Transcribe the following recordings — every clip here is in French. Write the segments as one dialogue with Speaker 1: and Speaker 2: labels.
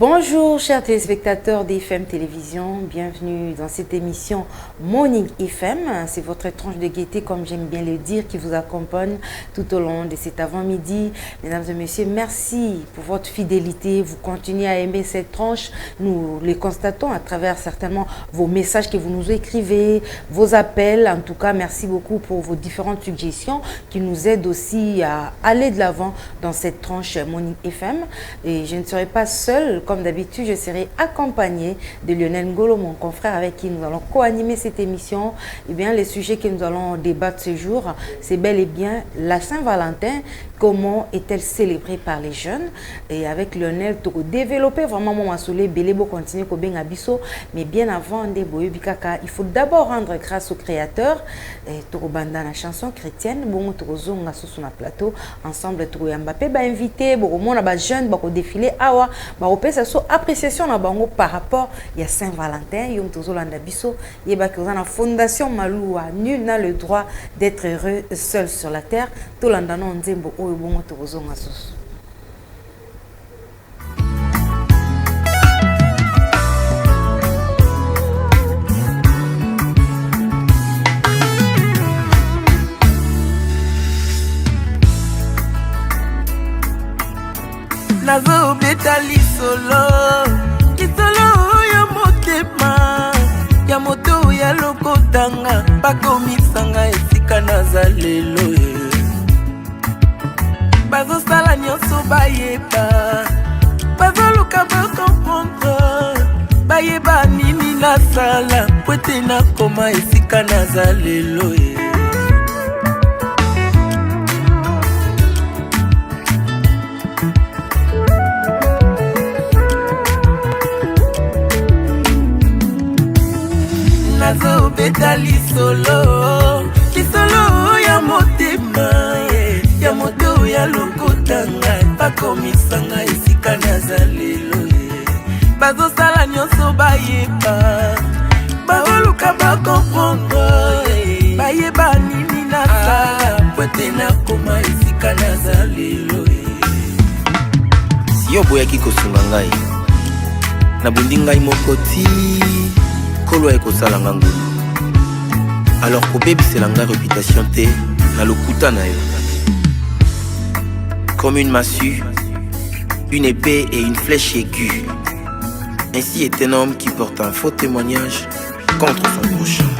Speaker 1: Bonjour chers téléspectateurs d'IFM Télévision, bienvenue dans cette émission Morning IFM. C'est votre tranche de gaieté, comme j'aime bien le dire, qui vous accompagne tout au long de cet avant-midi. Mesdames et messieurs, merci pour votre fidélité. Vous continuez à aimer cette tranche. Nous les constatons à travers certainement vos messages que vous nous écrivez, vos appels. En tout cas, merci beaucoup pour vos différentes suggestions qui nous aident aussi à aller de l'avant dans cette tranche Morning IFM. Et je ne serai pas seule. Comme d'habitude, je serai accompagnée de Lionel Ngolo, mon confrère, avec qui nous allons co-animer cette émission. Eh bien, les sujets que nous allons débattre ce jour, c'est bel et bien la Saint-Valentin. Comment est-elle célébrée par les jeunes? Et avec Lionel, pour développer vraiment mon masolé, Belebo continue au Ben Abisso. Mais bien avant, il faut d'abord rendre grâce au Créateur. Et Torobanda, la chanson chrétienne, bon, Torozo, on a sur un plateau, ensemble, Mbappé, invité, bon, on a jeune, bon, défilé, awa, bon, ça soit appréciation par rapport à Saint-Valentin. Yom Tozo Landabiso, Yeba Kozana Fondation Maloua, nul n'a le droit d'être heureux seul sur la terre. Tout l'andano Nzembo Oyobongo Tozo Ngasus.
Speaker 2: Nazo betali solo ya motema ya moto ya lokotanga bakomisanga esika naza lelo bazosala nyonso bayeba bazoluka bakomprendre bayeba nini nasala po ete nakoma esika naza lelo Nazo betali solo ya motema ya moto ya lokotanga bakomisanga esika naza lelo bazosala nyonso bayeba bazoluka bakomprendre bayeba nini nasala po ete nakoma esika naza lelo
Speaker 3: si yo boyaki kosunga ngai nabundi ngai moko ti kolo ekosala ngangulu alors kobebisela ngai réputation te na lokuta na yo comme une massue, une épée et une flèche aiguë. Ainsi est un homme qui porte un faux témoignage contre son prochain.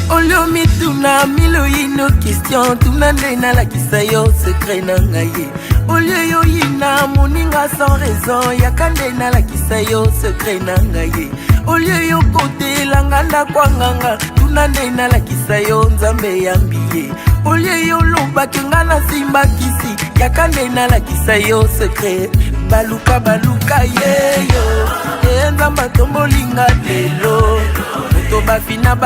Speaker 2: Olio mituna milo ino question tunande na la kisayo secret na ngaye olio yo ina moninga sans raison yakande na la kisayo secret na ngaye olio yo kote langanda kwanganga tunande na la kisayo nzambe yambiye olio yo loba kenga na simba kisi yakande na la kisayo secret baluka yeyo nzamba tombolinga lelo to bafina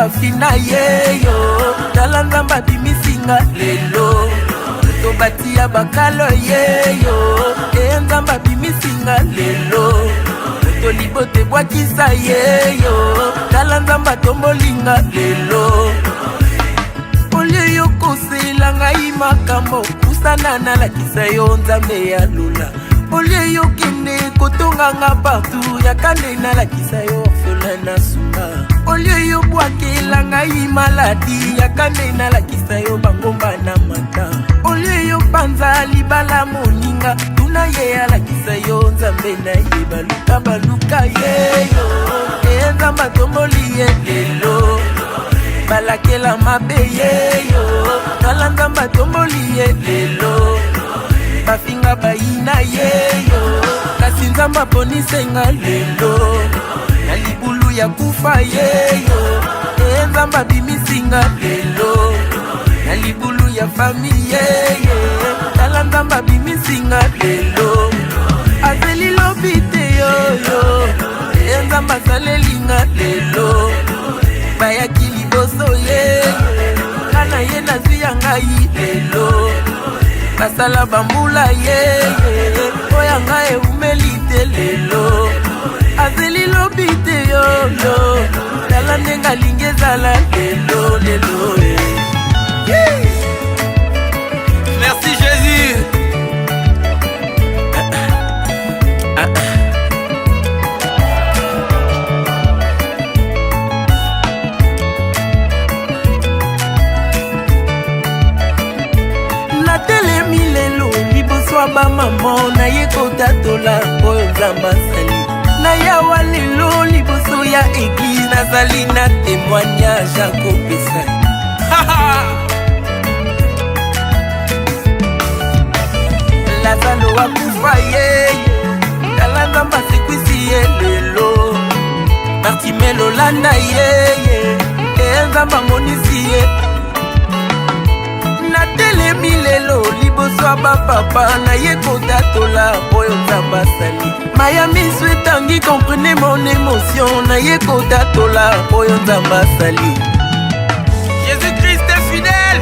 Speaker 2: yeyo tala nzamba bimisinga lelo to batia bakalo yeyo nzamba bimisinga lelo to libote bwakisa yeyo tala nzamba tombolinga lelo olio yo kosela ngai makambo kusana na lakisa yo nzambe ya lula olio yo kende kotonganga partout yakande na lakisa yo orphelin na sunga olio yo bwakela ngai maladi yakande na lakisa yo bangomba na mata olio yo panza libala moninga tuna ye alakisa yo nzambe na ye baluka yeyo nzamba tomboli ye lelo balakela mabe yeyo tala nzamba tomboli ye lelo bafinga bayina yeyo kasi nzamba ponisenga lelo na libulu ya kufa yeyo nzamba bimisinga lelo na libulu ya fami yeye tala nzamba bimisinga lelo azeli lobite yoyo nzamba salelinga lelo bayaki liboso ye kana ye nazwi ya ngai lelo basala bambula ye oya ngai eumeli te lelo azeli lobi te yoyo tala ndenge alingi ezala lelo
Speaker 3: Merci Jésus.
Speaker 2: mama na ye kotatola oyo nzambe asali na yawa lelo liboso ya eglise nazali na témoignage akopesa lazalo akufa ye tala nzambe asekwisi ye lelo Bartimelo landa ye nzambe amonisi ye natelemi lelo liboso ya bapapa na ye kotatola oyo nzambe asali maya miso etangi comprenez mon émotion na ye kotatola oyo nzambe asali Jésus-Christ est fidèle.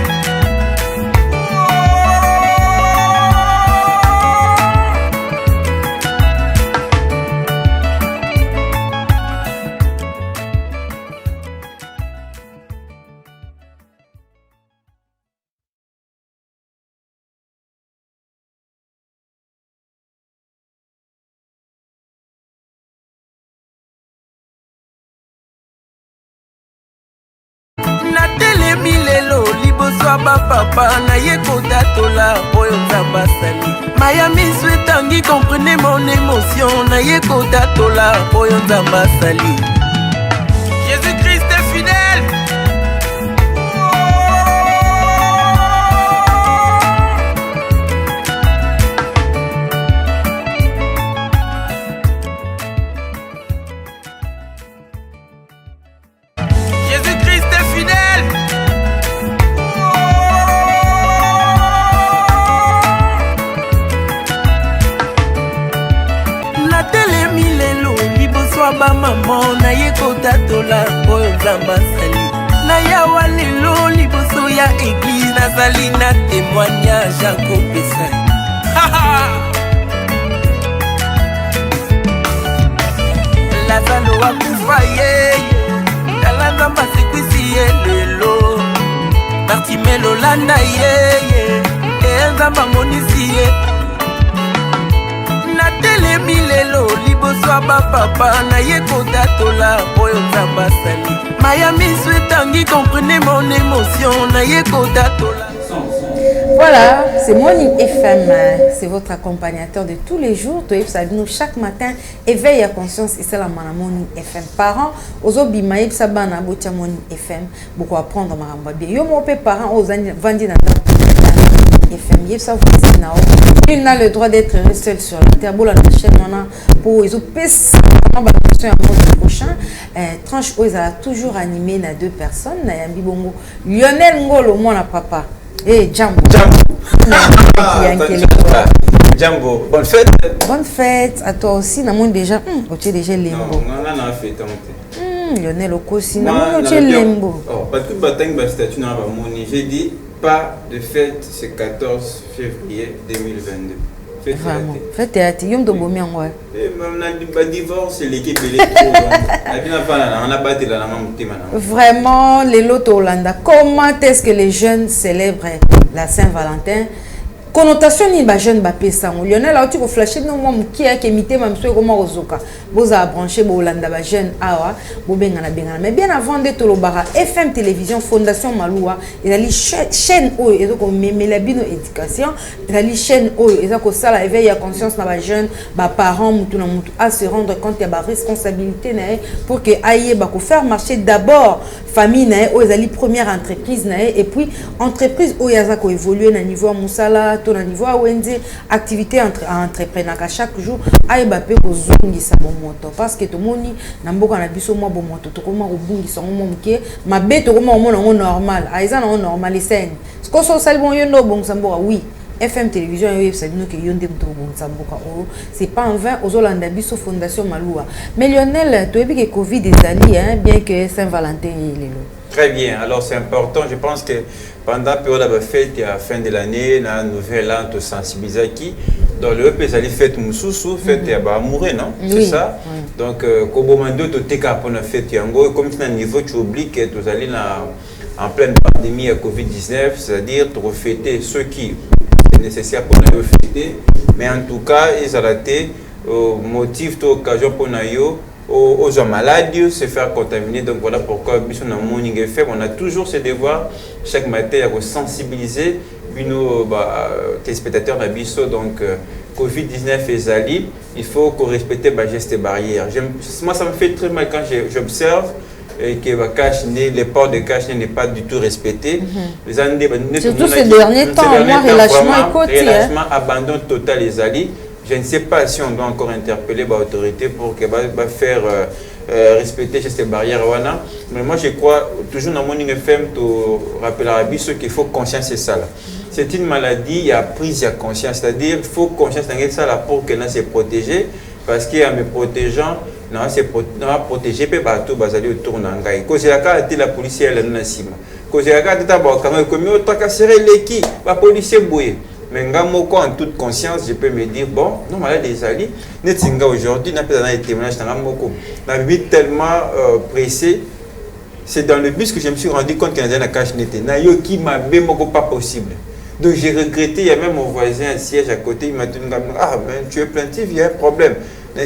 Speaker 2: natelemi lelo liboso ya bapapa na ye kotatola oyo nzambe asali maya miso etangi comprenez mon émotion na ye kotatola oyo nzambe asali Jésus-Christ est fidèle. Jésus-Christ est fidèle. natelemi lelo liboso ya bamama na ye kotatola oyo nzambe asali na yawa lelo liboso ya eglise nazali na témoignage akopesa lazalo akufa ye tala nzambe asekwisi ye lelo Bartimelo landa ye nzambe amonisi ye natelemi lelo liboso ya bapapa na ye kotatola oyo nzambe asali maya miso etangi comprenez mon émotion na ye kotatola.
Speaker 1: Voilà, c'est Morning FM, c'est votre accompagnateur de tous les jours. Nous chaque matin, éveille à conscience et c'est la Morning FM. Parents, aux obimaïb sabana botia Morning FM, beaucoup apprendre maramba bien. Yo mon père parents aux vendis dans FM, yep ça vous nao. Il n'a le droit d'être seul sur la terre. Bon la chaîne on a pour ils ont pèse un mois prochain. Tranche où ils a toujours animé na deux personnes. Na yambi bongo Lionel Ngolo moi na papa. Eh, Jambo.
Speaker 3: Jambo, bonne fête.
Speaker 1: Bonne fête à toi aussi. Namon déjà, tu es déjà lembo.
Speaker 3: Non, on a fait
Speaker 1: Lionel Okosi, namon tu es lembo.
Speaker 3: Oh, parce que batang ba statut na ba moni, j'ai dit pas de fête ce 14 février 2022. Fête
Speaker 1: vraiment. Fête théâtre, yom to bomi ngwa.
Speaker 3: On a dit divorce l'équipe électro. On a battu la maman mutima.
Speaker 1: Vraiment les loto Hollanda. Comment est-ce que les jeunes célèbrent la Saint-Valentin? Connotation ni ba jeune ba pesa Lionel là tu ko flasher no mom qui a kémité même so comment ozoka boza brancher bo Hollanda ba jeune awa bo benga na mais bien avant de to lobara FM télévision Fondation Maloua et ali chaîne oyo ezoko memela bino éducation et ali chaîne oyo ezako sala éveil à conscience na ba jeune ba parents mutu na mutu à se rendre compte ya ba responsabilité na pour que aille ba ko faire marcher d'abord famille na oyo ezali première entreprise na et puis entreprise oyo yazako évoluer na niveau musala ton niveau wenze activité entrepreneur à chaque jour ay ba pe ko zongisa bon moto parce que to moni na mboka na biso mo bon moto to koma ko bungisa mo mke mabe to koma mo normal aiza na normal scène ce ko so sal bon yo no bon samboka oui FM télévision et website nous que yonde to bon samboka o c'est pas en vain aux Hollanda biso Fondation Maloua mais Lionel to ebi que Covid des alliés bien que Saint-Valentin il est là.
Speaker 3: Très bien, alors c'est important, je pense que pendant la période de fête, à la fin de l'année, la nouvelle an, de sensibiliser qui, dans le EP, ça les fête Moussoussou, fête à Bamouré, non? C'est ça? Donc, Kobomando, tu t'es capable de fête Yango, comme tu as un niveau, tu oublies que tu allais en pleine pandémie à Covid-19, c'est-à-dire tu refêter ceux qui est nécessaire pour nous fêter, mais en tout cas, ils ont été motif, occasion pour nous. Aux gens malades, se faire contaminer. Donc voilà pourquoi, on a Morning FM, on a toujours ce devoir chaque matin à sensibiliser nos téléspectateurs d'Abisso. Donc Covid-19 et Zali, il faut qu'on respecte les gestes barrières. Moi, ça me fait très mal quand j'observe que les ports de cache n'est pas du tout respecté.
Speaker 1: Surtout ces derniers temps, moi,
Speaker 3: relâchement, abandon total les alliés. Je ne sais pas si on doit encore interpeller l'autorité pour qu'elle va faire respecter ces barrières. Mais moi, je crois, toujours dans mon FM, tu rappelleras bien qu'il faut conscience c'est ça. C'est une maladie, il y a prise, il y a conscience. C'est-à-dire qu'il faut conscience dans ça pour qu'elle se protège. Parce qu'en me protégeant, non, c'est protéger pe bato bazali autour nangai cause la carte la policier elle na sima cause la carte ta ba quand comme autre casser l'équipe ba policier boué mais ngamoko en toute conscience je peux me dire bon non malade des alliés netinga aujourd'hui n'a pas dans les témoignages ngamoko na vite tellement pressé c'est dans le bus que je me suis rendu compte qu'il y a une cache n'était na yo qui m'a même pas possible. Donc j'ai regretté, il y a même mon voisin un siège à côté, il m'a dit ah ben tu es plaintif, il y a un problème.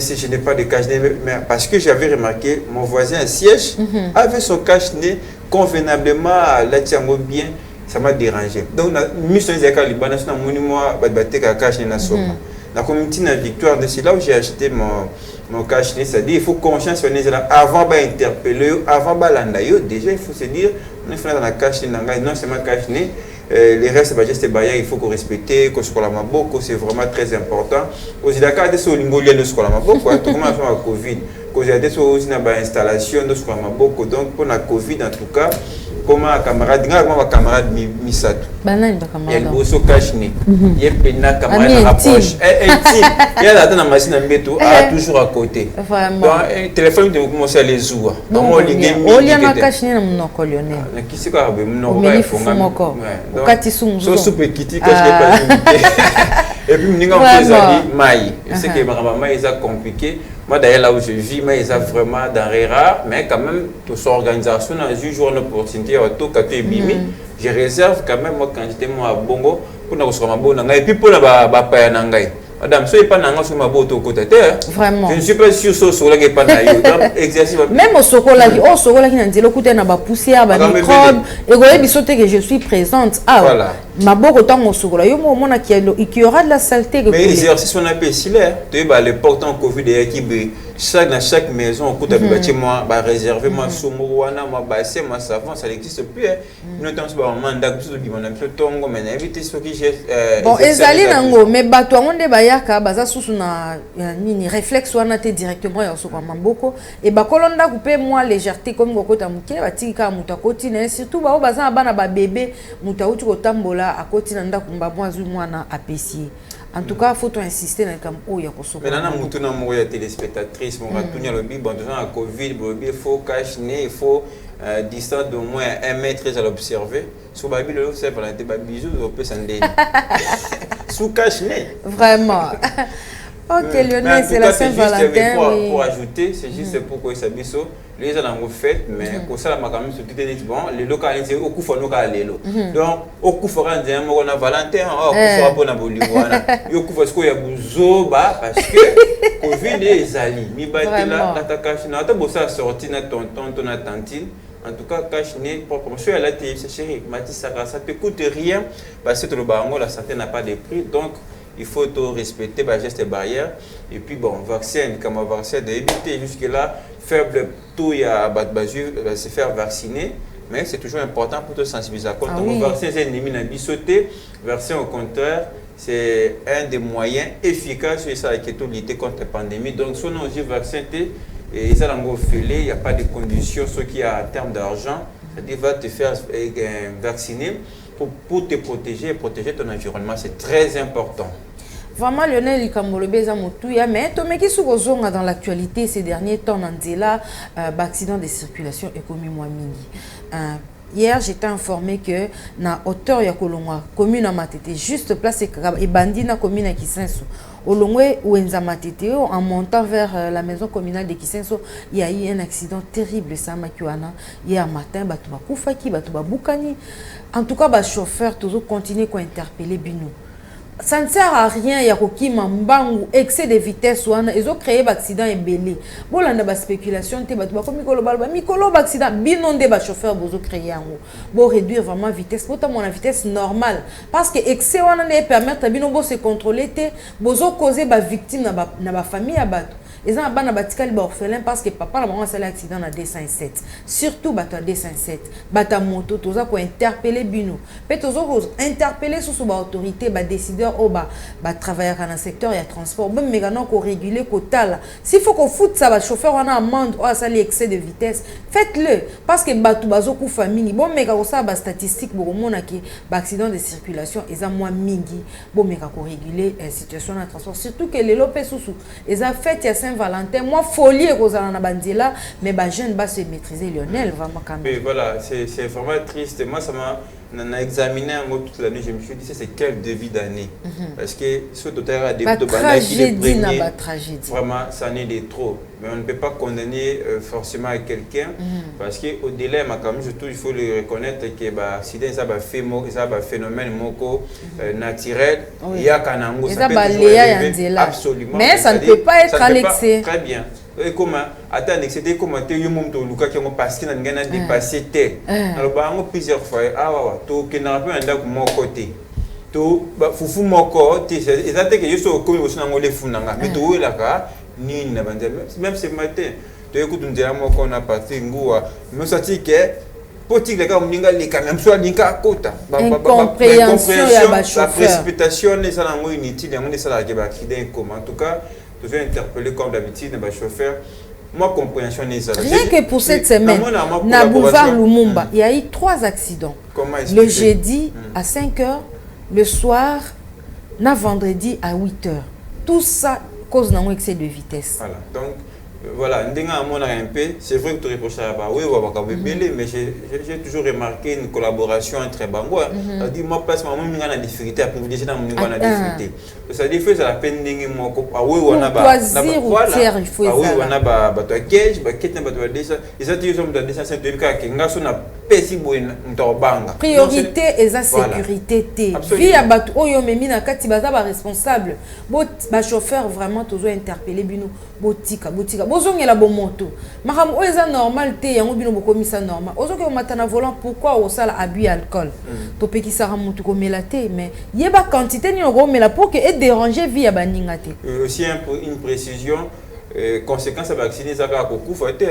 Speaker 3: Si je n'ai pas de cache-nez, mais parce que j'avais remarqué, mon voisin un siège avait son cache-nez convenablement à la tiango bien, ça m'a dérangé. Donc mission Zaka Liban, c'est un monument battre cache-nez na soma. La communauté na Victoire, c'est là où j'ai acheté mon cache-nez, c'est-à-dire il faut conscience là avant d'interpeller, avant de déjà il faut se dire on est dans la cache-nez, non c'est ma cache-nez. Les restes de gestes barrières, il faut qu'on respecte, qu'on se la maboko, c'est vraiment très important. Aussi, d'accord, des choses lingoliens de se la maboko, tout comme avec la Covid. Cause il y a des choses aussi dans l'installation de se la maboko. Donc pour la Covid, en tout cas, comme un camarade, ma camarade Misato.
Speaker 1: Banane ba camarade.
Speaker 3: Il bosso cache-nez. Il y a pena camarade rapproche. Intime. Il y a la machine à métaux toujours à côté.
Speaker 1: Vraiment.
Speaker 3: Donc téléphone de commencer à les jouer.
Speaker 1: Donc on y a ma cache-nez na monoko lyonnais.
Speaker 3: Qui c'est quoi monoko
Speaker 1: il faut moko. Okati sungu.
Speaker 3: So super kiti que je n'ai pas limité. Et puis mninga on fait ça maï. C'est que maman ils a compliqué. Moi d'ailleurs là où je vis, mais ils ont vraiment denrées rares, mais quand même toute son organisation a eu jour une opportunité à tout côté bimi. Je réserve quand même moi quand j'étais moi à Bongo pour nous recevoir ma bonne et puis pour la bapaya nangai. Madame, soyez pas dans ma botte au côté.
Speaker 1: Vraiment.
Speaker 3: Je ne suis pas sûr que ce n'est pas exercice.
Speaker 1: Même au Sokola, qui n'a dit le côté n'a pas poussière, pas microbe, et vous bisoté que je suis présente. Ah, voilà. Ma botte autant au Sokola, il y aura de la saleté.
Speaker 3: Mais l'exercice on appelle silaire. Tu vois, à l'époque, en Covid, dans chaque maison, au coup de bâtiment, réservé ma soumouana, ma bassin, ma savon, ça n'existe plus. Nous avons un mandat de tongo, mais éviter ce qui j'ai.
Speaker 1: Bon, ezali nango, mais bato on de bayaka, baza sous na ni réflexe ou anaté directement ya soko mamboko et ba kolonda couper moi légèreté comme kokota muke batika muta kotine surtout ba baza bana ba bébé muta uti kotambola akoti na nda kumba mwazu mwana apesi. En tout cas, il faut insister dans le camp où il y a
Speaker 3: mais là, nous avons téléspectatrices, on va tourner le bib, bon, dans la Covid, il faut cacher, il faut distance d'au moins 1 mètre à l'observer. Sous Babi, le c'est pour la bisous, on peut s'en dénier. Sous cacher.
Speaker 1: Vraiment. Ok, Lionel, c'est la Saint-Valentin.
Speaker 3: Pour ajouter, c'est juste pour que ça biso. Les gens ont fait, mais pour ça, quand même, c'est bon. Les localités, au coup, il faut nous aller. Donc, au coup, il faut rendre on a Valentin, au coup, il faut pas nous Bolivana. Au coup, parce qu'il y a besoin, parce que Covid est ali. Mi bâti là, la cache, n'a pas besoin de sortir, ton tantine. En tout cas, cache-nez, pour monsieur à la télé, c'est chéri, Mathis, ça ne te coûte rien, parce que le barango, la santé n'a pas de prix. Donc, il faut respecter les gestes barrières. Et puis, bon, vaccin, comme un vaccin, d'éviter jusque-là, faible taux, il y a se faire vacciner. Mais c'est toujours important pour te sensibiliser. Quand on vaccin, c'est un ennemi à bissoter. Vaccin, au contraire, c'est un des moyens efficaces pour lutter contre la pandémie. Donc, si on a un vaccin, et ça il n'y a pas de conditions, ce qui a en termes d'argent, c'est-à-dire va te faire vacciner pour te protéger et protéger ton environnement. C'est très important.
Speaker 1: Vraiment, Lionel Likambolo Bezamoutouya, mais Tomeki Soukozonga dans l'actualité ces derniers temps, Nandela, accident de circulation et commis moi mingi. Hier, j'étais informé que na hauteur ya Kolongwa, commune à Matete, juste place et bandina commune à Kisenso. Au Longwe ou Enzamatete, en montant vers la maison communale de Kisenso, il y a eu un accident terrible, ça Makiwana. Hier matin, Batouba Koufaki, Batouba Boukani. En tout cas, le chauffeur toujours continue à interpeller Bino. ça ne sert à rien ya kokima mbangu excès de vitesse wana ezo créer ba accident ebele bolanda ba spéculation te ba ko mikolo ba accident binonde ba chauffeur bozo créer yango bo réduire vraiment vitesse bota mon vitesse normale parce que excès wana ne permettre bino bo se contrôler te bozo causer ba victime na ba famille ya bato. Ils ont bana batikali ba orphelin parce que papa la maman a un accident na 207 surtout bato 207 bata moto toza ko interpeller bino pe tozo interpeller sous ba autorité ba décideur o ba travailleurs dans le secteur ya transport bon mégano ko réguler ko tala s'il faut qu'on foute ça ba chauffeur on a amende o ça l'excès de vitesse faites-le parce que bato bazo ku famille bon méga ko ça ba statistique bo mona ki ba accident de circulation eza moins mingi bon méga ko réguler situation na transport surtout que les lopé sous ils a fait ya Valentin, moi folie aux Anabandila, mais les jeunes va se maîtriser Lionel vraiment quand même.
Speaker 3: Oui, voilà, c'est vraiment triste. Moi, ça m'a examiné un mot toute l'année. Je me suis dit, c'est quel début d'année. Parce que ce total a des
Speaker 1: tragédie,
Speaker 3: vraiment, ça n'est de trop. Mais on ne peut pas condamner forcément quelqu'un parce qu'au-delà, il faut le reconnaître que l'accident, ça va faire un phénomène naturel. Il y a qu'un angle, ça peut être absolument.
Speaker 1: Mais ça ne peut pas être annexé.
Speaker 3: Très bien. Et comment attendez, c'était comment tu es monté au Lucas qui ont passé dans le dépassé terre. Alors bah on plusieurs fois to que n'a pas un d'accord mon côté. To bah fufu mon côté c'est exactement que je suis au coin aussi dans le funanga. Mais to là ka ni na bande même ce matin. Tu écoutes un dialogue qu'on a passé ngoua. Mais ça dit que politique les gars on dinga les quand même soit dinga kota.
Speaker 1: Incompréhension ya ba chauffeur.
Speaker 3: La précipitation les ça dans inutile on est ça là qui va accident comme en tout cas je vais interpeller comme d'habitude les chauffeurs. Moi, compréhension n'est pas.
Speaker 1: Rien que pour cette semaine, na boulevard Lumumba, il y a eu 3 accidents. Le jeudi à 5 h, le soir, na vendredi à 8 h. Tout ça cause d'un excès de vitesse.
Speaker 3: Voilà. Donc, voilà, c'est vrai que tu reproches à oui, mais j'ai toujours remarqué une collaboration entre Bango. C'est-à-dire, moi, parce que moi, j'ai des difficultés à privilégier dans mon difficulté. C'est-à-dire, il faut la peine de oui, on a il faut oui, on a bateau gage,
Speaker 1: priorité et la sécurité. Vie à bateau, oh, mais mina kati baza ba responsable. Ba chauffeur vraiment toujours interpellé bino botika. Bozongela bo moto. Makam o eza normal te yango bino bokomisa normal. Ozoke o matana volant pourquoi o sala abus alcool. To peki sara mutu ko melate mais yeba quantité ni ro mela pour que et déranger vie ya baninga te.
Speaker 3: Aussi une précision conséquence à vacciner ça ka ko kufa te.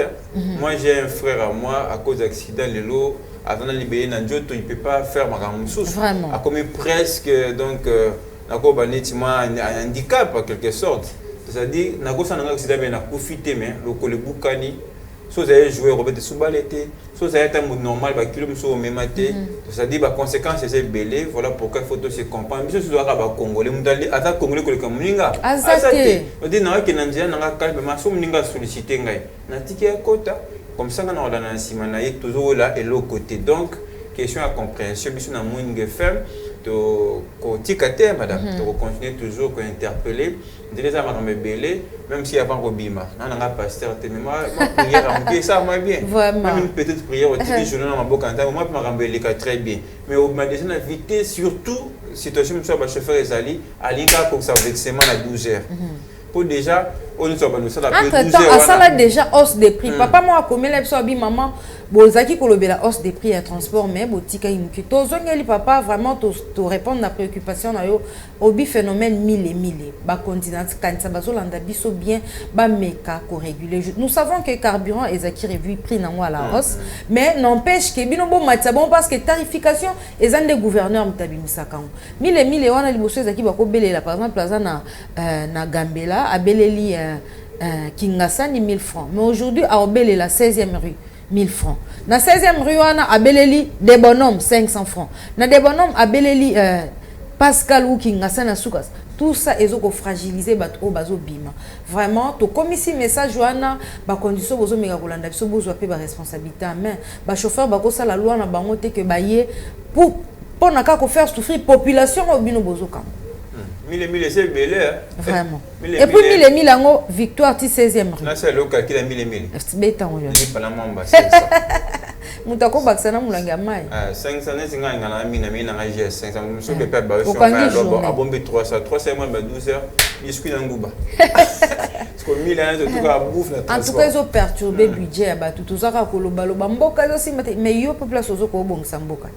Speaker 3: Moi j'ai un frère à moi à cause d'accident lelo avant de libérer Nandjoto il peut pas faire makam sous. A comme presque donc nako banitima un handicap en quelque sorte. C'est-à-dire, na gosa nanga accident mais na profiter mais le kolebukani so vous avez joué Robert de Soubalete so vous avez un mode normal ba kilo so memate c'est-à-dire ba conséquences c'est belé voilà pourquoi il faut se comprendre mais ce doit ba congolais mudali ata congolais koleka muninga
Speaker 1: azate
Speaker 3: on dit na ke nandia nanga calme ma so muninga solliciter ngai na tiki kota comme ça na on a sima na yek toujours là et l'autre côté donc question à compréhension biso na moninga ferme to ko tikate madame to continuer toujours ko interpeller déjà ma me belé même si avant Robima na nga pasteur te moi prière en bien ça moi bien même une petite prière au petit journée dans ma boca moi ma rembelé très bien mais au m'a déjà invité surtout situation monsieur ba chauffeur ezali alinka pour ça vexement à 12 h pour déjà on ne soit pas nous ça la 12 h
Speaker 1: ça là déjà hausse des prix papa moi comme elle so bi maman bozaki kolobela hausse des prix à transport mais botika imuki tozongeli papa vraiment to répondre à préoccupation na yo obi phénomène mille et mille ba continent kanisa bazolanda biso bien ba meka ko réguler nous savons que carburant ezaki revu prix nango à la hausse mais n'empêche que bino bo matsa bon parce que tarification ezande gouverneur mtabimisaka mille et mille wana liboso ezaki ba ko belela par exemple plaza na Gambela abeleli Kingasani 1000 francs mais aujourd'hui à obelela 16e rue 1000 francs. Na 16e rue wana abeleli des bonhommes 500 francs. Na des bonhommes abeleli Pascal ou Kingasana Soukas. Tout ça est ko fragiliser bato bazo bima. Vraiment to comme ici message wana ba condition bozo meka kolanda biso bozo pe ba responsabilité mais ba chauffeur ba ko sala la loi na bango te que ba ye pour naka ko faire souffrir population au bino bozo kam.
Speaker 3: 1000 c'est belé.
Speaker 1: Vraiment. Et puis 1000 en victoire, tu 16e.
Speaker 3: Là, c'est le calcul à 1000.
Speaker 1: C'est bêta, on
Speaker 3: dit. Pas la mamba, c'est ça.
Speaker 1: Moutako Baksana Moulanga Mai.
Speaker 3: 500 c'est quand on a mis un 500. Je ne peux pas faire. Abombe 300. 300 mois, 12 heures. Je suis dans Gouba. Parce que 1000 ans, en tout cas, bouffe la transport. En tout cas, ils ont perturbé le budget. Tout ça, mais il y a une population qui est bon Samboka.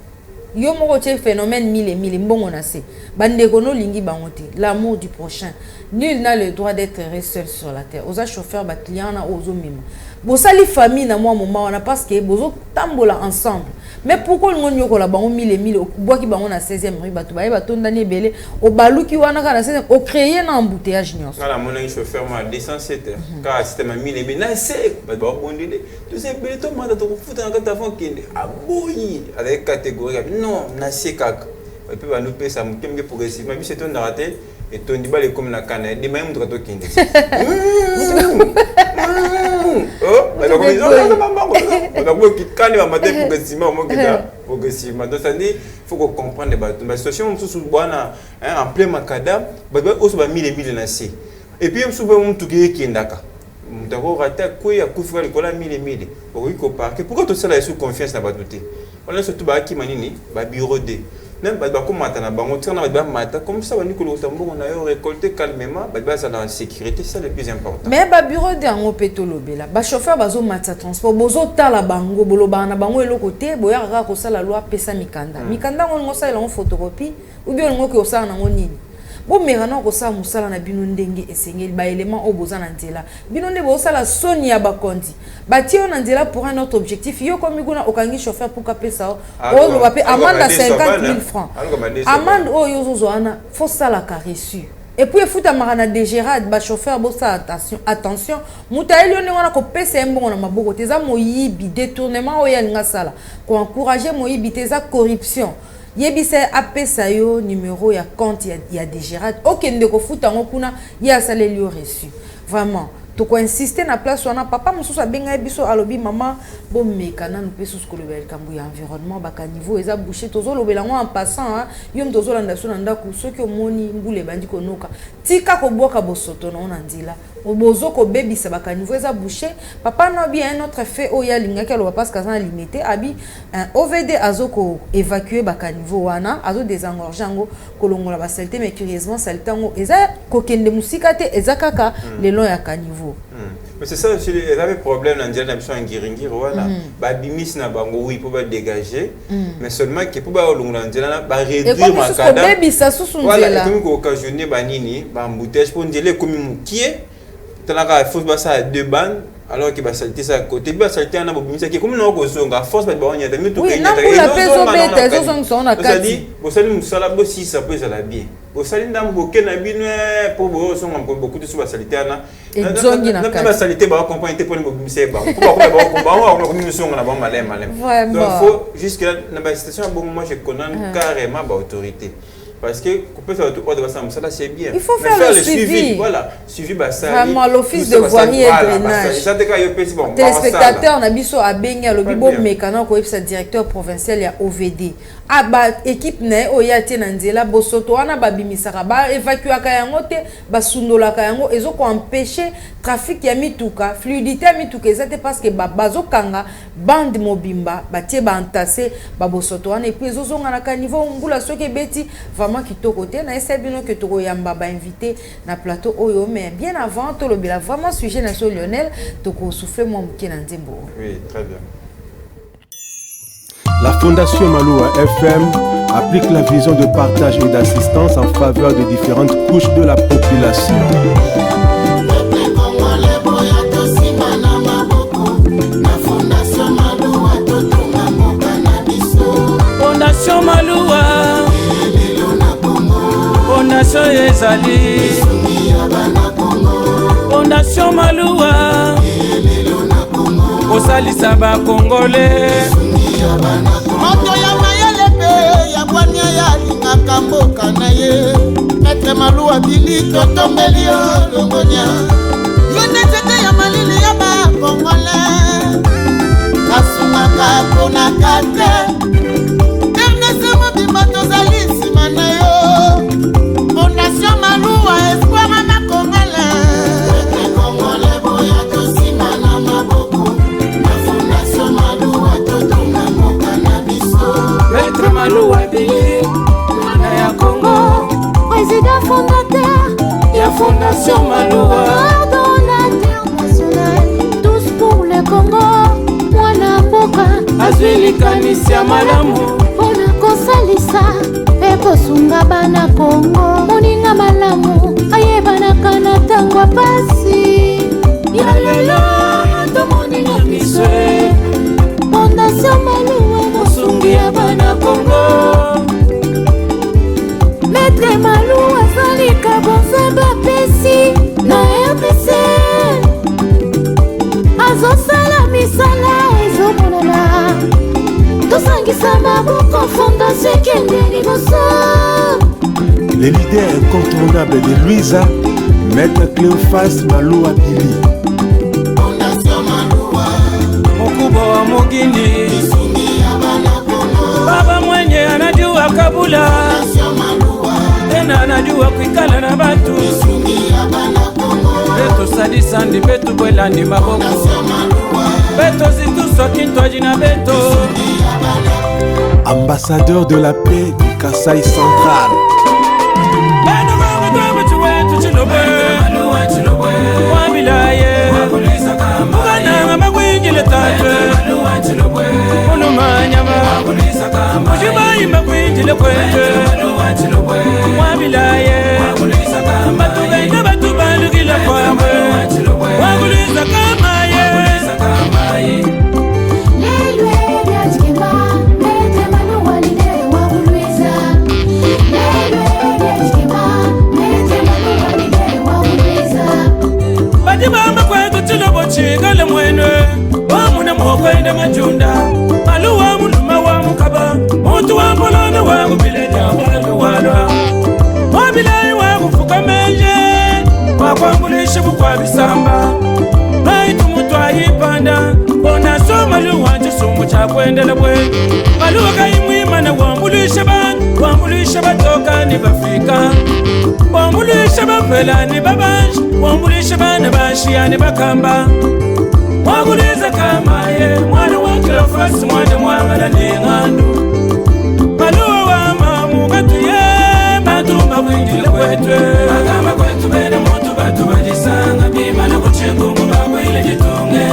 Speaker 3: Yo moko tche phénomène 1000 mbongo na se bande kono lingi bangote l'amour du prochain nul n'a le droit d'être seul sur la terre oza chauffeur ba client na ozo mima bo sali famille na moi moment wana parce que bozo tambola ensemble mais pourquoi le monde yokola bango 1000 boki bango na 16e rue batu ba ba tondani belé o baluki wana ka na 16e o créer na embouteillage nyonso ala mon chauffeur ma 207 car système 1000 na se ba bondile tout c'est belé to manda to futa na kata fon kende aboyi avec catégorie non na se kaka et puis ba nous payer ça mukemge progressivement bi c'est ton raté et ton diba les comme na kana de même to kende oh mais donc ils ont donc quand il va mater progressivement donc ça dit faut qu'on comprenne la situation sous bwana en plein macadam ba aussi ba 1000 na se et puis souvent on tout qui ndaka mutako raté quoi ya kufika likola 1000 pour ko parquer pourquoi tout ça là sous confiance na batuté on a surtout ba ki manini ba bureau de même ba ko matana bango tina ba mata comme ça bani ko lo tambo on a récolté calmement ba ça dans la sécurité c'est le plus important
Speaker 1: mais ba bureau de en petolo bela ba chauffeur bazo matsa transport bozo tala bango boloba na bango eloko te boya kaka ko sala loi pesa mikanda ngo sala en photocopie ou bien ngo ko sala ngo nini bo merana ko sa musala na bino ndenge esengeli ba élément oboza na nzela bino nde bo sala soni ya bakondi batio na nzela pour un autre objectif yo comme nguna okangi chauffeur pour kaper ça o lo bape amende 50 000 francs amende o yo zozo ana faut sala ka reçu et puis futa marana de Gérard ba chauffeur bo sa attention mutaeli on wana ko pesa mbongo na maboko teza moyibi détournement o ya nga sala ko encourager moyibi teza corruption yebise apesa yo numéro ya compte ya de Gérard okende ko futa ngokuna ya saleli yo reçu vraiment to ko insister na place wana papa mususu abenga biso alobi mama bo mekana no peso skolo bel kambu ya environnement baka niveau eza boucher tozo lobela ngo en passant yo mtozo landa so na ndako soki omoni mbule bandi ko noka tika ko boka bosoto na onandila obozo ko bebisa baka niveau eza boucher papa no bien un autre fait o ya linga kelo parce que ça limité abi OVD azoko évacuer baka niveau wana azo désengorger ngo kolongola ba saleté mais curieusement saleté ngo eza ko kende musika te eza kaka le long ya caniveau.
Speaker 3: Mais c'est ça aussi, ils avaient problème dans la mission en Giringir, voilà. Bah bimis na bango oui pour dégager, mais seulement que pour ba olongla ba réduire ma cadre.
Speaker 1: Et comme ça sous
Speaker 3: voilà, comme ko occasionner ba nini, ba embouteillage pour dire comme mukié, tala faut ba ça deux bandes. Alors que va salter ça côté va salter na bobimisa qui comme non ko songa force ba ba nya tamit to
Speaker 1: kenya ta et non so na
Speaker 3: kati dit bo sali musala bo si ça peut ça la bien bo sali ndam bo kena binwe pour bo songa beaucoup de so ba salter na ba salter ba accompagner pour bobimisa ba ba ko songa na ba malem donc faut jusque na ba station bon moi je connais carrément ba autorité. Parce que ça c'est bien.
Speaker 1: Il faut faire le suivi.
Speaker 3: Voilà, suivi ça.
Speaker 1: Vraiment l'office de voirie et drainage. Téléspectateur na biso a benga le bibo mécano ko epsa directeur provincial ya OVD. Aba équipe na o ya te na nzela bosoto wana ba bimisaka ba évacuer ka yango te ba sundola ka yango ezo ko empêcher trafic ya mituka fluidité ya mituka ezate parce que bazo kanga bande mobimba ba tie ba entasser ba bosoto wana et puis ezo zonga na ka niveau ngula soki beti vraiment kitoko te na esa bino que to yamba ba invité na plateau oyo mais bien avant to lobela vraiment sujet na so Lionel to ko souffler moi muke na nzembo.
Speaker 3: Oui, très bien.
Speaker 4: La Fondation Maloua FM applique la vision de partage et d'assistance en faveur de différentes couches de la population.
Speaker 2: Fondation Maloua Fondation Ezali Fondation Maloua Osalisa ba Congolais
Speaker 5: moto ya mayele pe ya bwania ya lingaka mboka na ye Maître Maloua bili totombeli yo longonya yo nzete ya malili ya ba Congolais kasungaka pona kate ernese mobimba tozali nsima na yo Fondation
Speaker 2: Fondation Maloua.
Speaker 6: Coordonnateur national, tous pour le Congo. Mwana mboka
Speaker 2: azwili kanisi ya malamu
Speaker 6: mpona kosalisa mpe kosunga bana Kongo. Moninga malamu ayebanaka na ntango pasi
Speaker 2: ya lelo tomoninga miswe.
Speaker 6: Fondation Maloua
Speaker 2: mosungi ya bana Kongo.
Speaker 6: Maître Maloua azalika bozamba pesi na RDC. Azosala misala ezomonana tosangisa maboko fondation ekende liboso.
Speaker 4: Les leaders incontournables de Luisa, Maître Cléophas Maloua Billy.
Speaker 5: Fondation Maloua
Speaker 2: Mkubwa wa Mugini baba mwenye anajua kabula.
Speaker 5: Fondation Maloua
Speaker 2: tena anajua kuikala na batu. Beto sadisa ndi betu bwela ndi maboko. Beto zituswa kintwa jina beto.
Speaker 4: Ambassadeur de la paix du Kasaï central.
Speaker 2: Beno mama tabu chuwetu chilobwe. Wabilaye mugana mama kwinjile tatwe. Munu manyama mujibayi makwinjile kwetwe. Wabilaye batugaina batubalugila kwamwe. Wabuliza kamaye. Bajibamba kwetu chilobo chingale mwene. Wamuna mwokwende majunda. Maloua muluma wa mukaba. Muntu wa mbulana wa kubileja wanu walwa. Wabilayi wa kufuka menje. Wakwambulisha bukwa bisamba. Maitu mutu ayipanda. Bona soma luwa chisumu cha kwendela bwe. Maloua kaimwima na wambulisha bani. Wambulisha batoka ni bafika. Wambulisha bapela ni babanji. Wambulisha bana bashia ni bakamba. Waguliza kamaye. Mwana wa Cléophas mwana mwangala ni ngandu. Maloua wa mamu gatuye. Matumba kwinjile kwetwe. Agama kwetu bena mutu batu bajisanga. Bima na kuchengungu bakwile jitunge.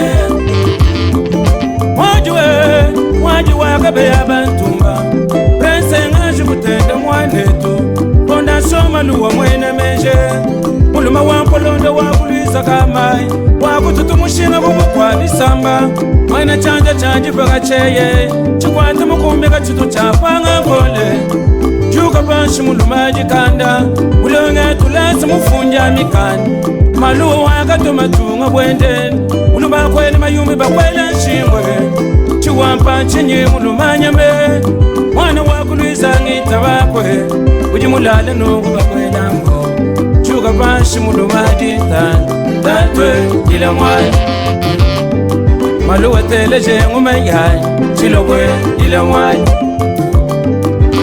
Speaker 2: Wajuwe akabe ya bantumba. Prense ngaji kutenda mwanetu. Fondation Maloua mwene menje. Muluma wampolondo wabuliza kamayi. Wakututu mushinga bumukwa bisamba. Mwana chanja chanji paka cheye. Chikwata mukumbi kachitu chapanga ngole. Juga panshi muluma jikanda. Mulonge tulasi mufunja mikani. Maloua wakatuma tunga bwendeni. Muluma kwele mayumi bakwele nshingwe. Chiwampa chinyi muluma nyambe. Mwana wakuluiza ngita bakwe. Ujimulala nungu bakwela ngo. Juga panshi muluma jitani. Tatwe ila mwai. Maloua teleje ngumayai. Chilobwe ila mwai.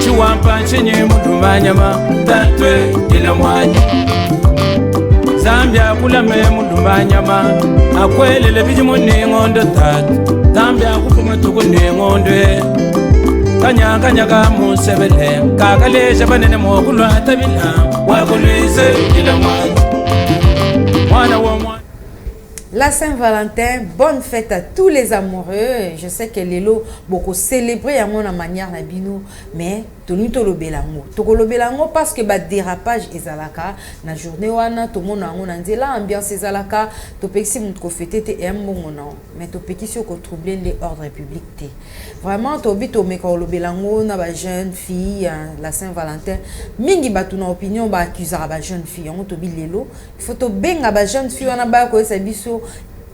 Speaker 2: Chiwampa chinyi muluma nyama. Tatwe ila mwai. Zambia kulame muluma nyama. Akwelele bijimu ni ngondo tatu. Zambia kufuma tuku ni ngondwe. Kanyaka musebele. Kakaleja banene mokulwa tabila. Wakulize ila mwai. Mwana wa mwana.
Speaker 1: La Saint-Valentin, bonne fête à tous les amoureux. Je sais que Lelo beaucoup célébrer à mon manière na bino, mais tonu tolo belango. Tokolo belango parce que ba dérapage ezalaka na journée wana to mona ngona nzela ambiance ezalaka to pexi mutko fêter te mbongo non, mais to pexi ko troubler l'ordre public te. Vraiment to bito mekolo belango na ba jeune fille la Saint-Valentin. Mingi batu na opinion ba accusera ba jeune fille on to bi Lelo. Il faut to benga ba jeune fille wana ba ko esa biso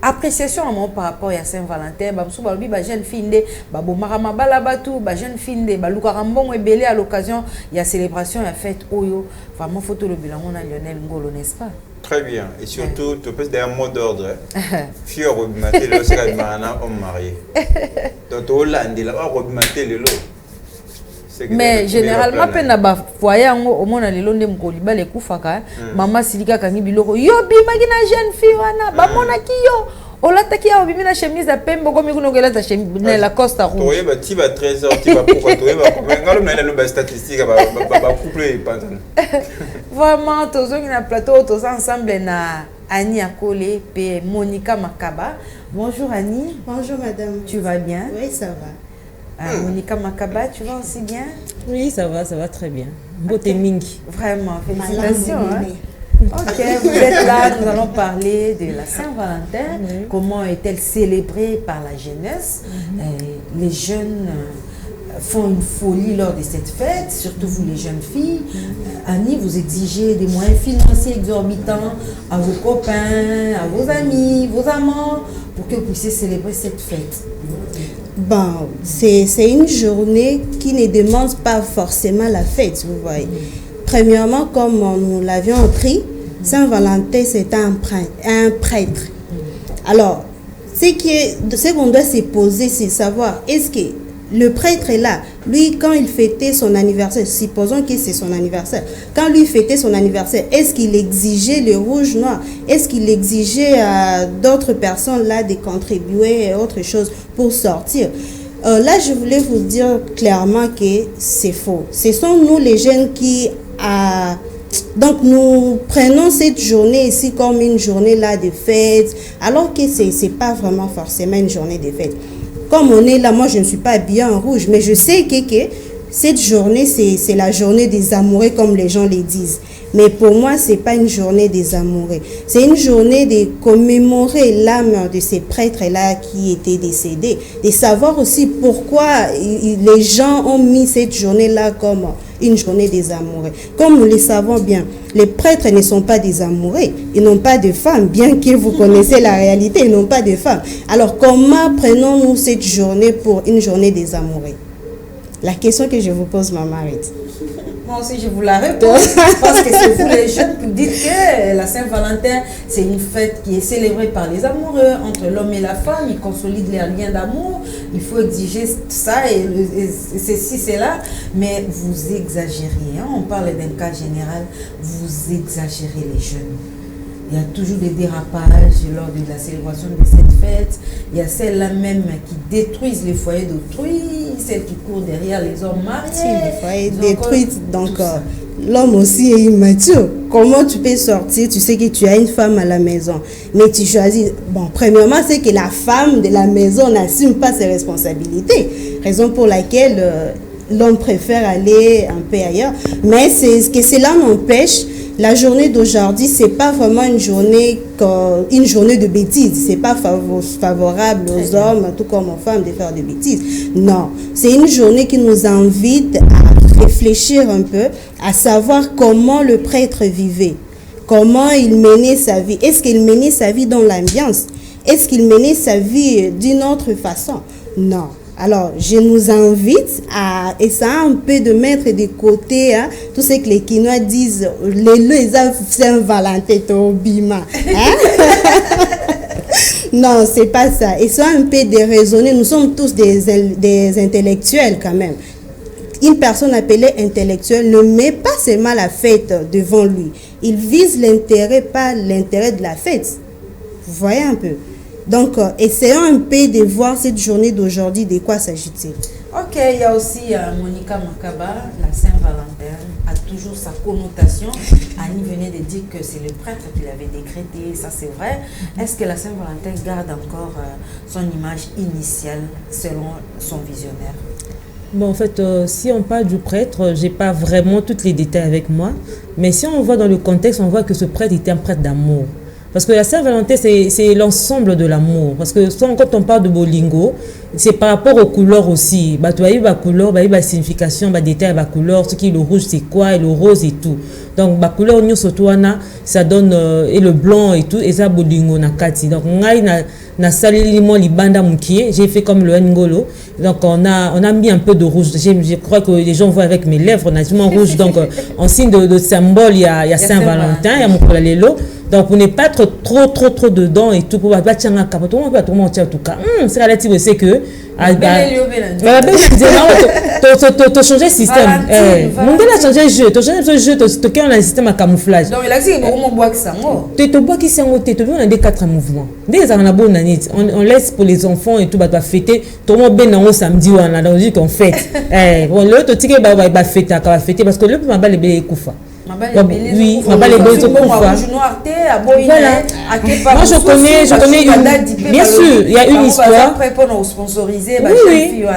Speaker 1: appréciation par rapport à Saint-Valentin. Babsou balobi ba jeune fille nde ba bomara mabala batu ba jeune fille nde ba luka rambongo ebele à l'occasion il y a célébration ya fête oyo vraiment photo le bilan on a Lionel Ngolo, n'est-ce pas?
Speaker 3: Très bien, et surtout tu peux dire un mot d'ordre. Fier au matin le sera mana homme marié. Donc au lundi là au matin le lot.
Speaker 1: Mais généralement peine ba foyer au mona lelo nde mkoliba le kufaka mama silika kangi biloko yo bima kina jeune fille wana ba mona ki yo olataki awa bimi na chemise ya pembe okomi kuna okelata la costa rouge
Speaker 3: toyeba ti ba 13h ti ba pourquoi toyeba ngalo na ina ba statistique ba couple panzana
Speaker 1: vraiment tozongi na plateau tous ensemble na Annie Akole et Monica Makaba. Bonjour Annie.
Speaker 7: Bonjour madame.
Speaker 1: Tu vas bien?
Speaker 7: Oui, ça va.
Speaker 1: Monica Makaba, tu vas aussi bien?
Speaker 8: Oui, ça va très bien. Beauté Mingi.
Speaker 1: Vraiment, félicitations. Ok, vous êtes là, nous allons parler de la Saint-Valentin. Oui. Comment est-elle célébrée par la jeunesse? Les jeunes font une folie lors de cette fête, surtout vous les jeunes filles. Annie, vous exigez des moyens financiers exorbitants à vos copains, à vos amis, vos amants, pour que vous puissiez célébrer cette fête.
Speaker 7: Bon, c'est une journée qui ne demande pas forcément la fête, vous voyez. Premièrement, comme nous l'avions appris, Saint-Valentin, c'est un prêtre. Alors, ce qu'on doit se poser, c'est savoir, est-ce que le prêtre est là, lui, quand il fêtait son anniversaire, supposons que c'est son anniversaire, quand lui fêtait son anniversaire, est-ce qu'il exigeait le rouge noir? Est-ce qu'il exigeait à d'autres personnes là de contribuer à autre chose pour sortir? Là, je voulais vous dire clairement que c'est faux. Ce sont nous les jeunes qui... Donc, nous prenons cette journée ici comme une journée là de fête, alors que ce n'est pas vraiment forcément une journée de fête. Comme on est là, moi je ne suis pas habillée en rouge, mais je sais que cette journée, c'est la journée des amoureux, comme les gens le disent. Mais pour moi, ce n'est pas une journée des amoureux. C'est une journée de commémorer l'âme de ces prêtres-là qui étaient décédés. De savoir aussi pourquoi les gens ont mis cette journée-là comme une journée des amoureux. Comme nous le savons bien, les prêtres ne sont pas des amoureux. Ils n'ont pas de femmes, bien que vous connaissez la réalité, ils n'ont pas de femmes. Alors comment prenons-nous cette journée pour une journée des amoureux? La question que je vous pose, ma Marite.
Speaker 1: Moi aussi, je vous la réponds. Parce que c'est vous les jeunes qui dites que la Saint-Valentin, c'est une fête qui est célébrée par les amoureux, entre l'homme et la femme. Ils consolident leurs liens d'amour. Il faut exiger ça et ceci, c'est là. Mais vous exagérez. Hein? On parle d'un cas général. Vous exagérez les jeunes. Il y a toujours des dérapages lors de la célébration de cette fête. Il y a celles-là même qui détruisent les foyers d'autrui, celles qui courent derrière les hommes mariés.
Speaker 7: Si, les foyers détruits, donc l'homme aussi est immature. Comment tu peux sortir? Tu sais que tu as une femme à la maison, mais tu choisis... Bon, premièrement, c'est que la femme de la maison n'assume pas ses responsabilités. Raison pour laquelle l'homme préfère aller un peu ailleurs. Mais c'est que cela n'empêche... La journée d'aujourd'hui, c'est pas vraiment une journée de bêtises. C'est pas favorable aux hommes, tout comme aux femmes, de faire des bêtises. Non, c'est une journée qui nous invite à réfléchir un peu, à savoir comment le prêtre vivait, comment il menait sa vie. Est-ce qu'il menait sa vie dans l'ambiance? Est-ce qu'il menait sa vie d'une autre façon? Non. Alors, je nous invite à essayer un peu de mettre de côté tout ce que les Quinois disent, les Saint-Valentin, Tobima. Non, c'est pas ça. Essayons un peu de raisonner. Nous sommes tous des intellectuels quand même. Une personne appelée intellectuelle ne met pas seulement la fête devant lui. Il vise l'intérêt, pas l'intérêt de la fête. Vous voyez un peu? Donc, essayons un peu de voir cette journée d'aujourd'hui, de quoi s'agit-il.
Speaker 1: Ok, il y a aussi Monica Makaba, la Saint-Valentin a toujours sa connotation. Annie venait de dire que c'est le prêtre qui l'avait décrété, ça c'est vrai. Est-ce que la Saint-Valentin garde encore son image initiale selon son visionnaire?
Speaker 8: Bon, en fait, si on parle du prêtre, je n'ai pas vraiment tous les détails avec moi. Mais si on voit dans le contexte, on voit que ce prêtre était un prêtre d'amour. Parce que la Saint-Valentin, c'est l'ensemble de l'amour. Parce que quand on parle de bolingo, c'est par rapport aux couleurs aussi. Tu as eu la couleur, la signification, le détail de la couleur, ce qui est le rouge, c'est quoi, et le rose et tout. Donc, la couleur, ça donne, et le blanc et tout, et ça, bolingo, na kati. Donc, na salilimo libanda mukie, j'ai fait comme le ngolo. Donc, on a mis un peu de rouge. Je crois que les gens voient avec mes lèvres, on a du rouge. Donc, en signe de symbole, il y a Saint-Valentin, il y a Mokolalelo. Donc pour ne pas être trop dedans et tout, pour pas tirer un cap, tout le monde peut en tout cas. C'est relatif c'est que tu changer le système. Mon gars a changé le jeu, tu changes le jeu, tu as un système à camouflage.
Speaker 1: Donc il a dit que on boit que ça.
Speaker 8: Tu bois qui sont au této, on a des 4 mouvements. Dès on a bon on laisse pour les enfants et tout va fêter. Tout le monde ben en samedi on a dit qu'on fête. Bon l'autre tu que va fêter parce que le peut mal les koufa. Oui, on va les belles au Voilà. Moi je connais bien sûr, il y a une histoire.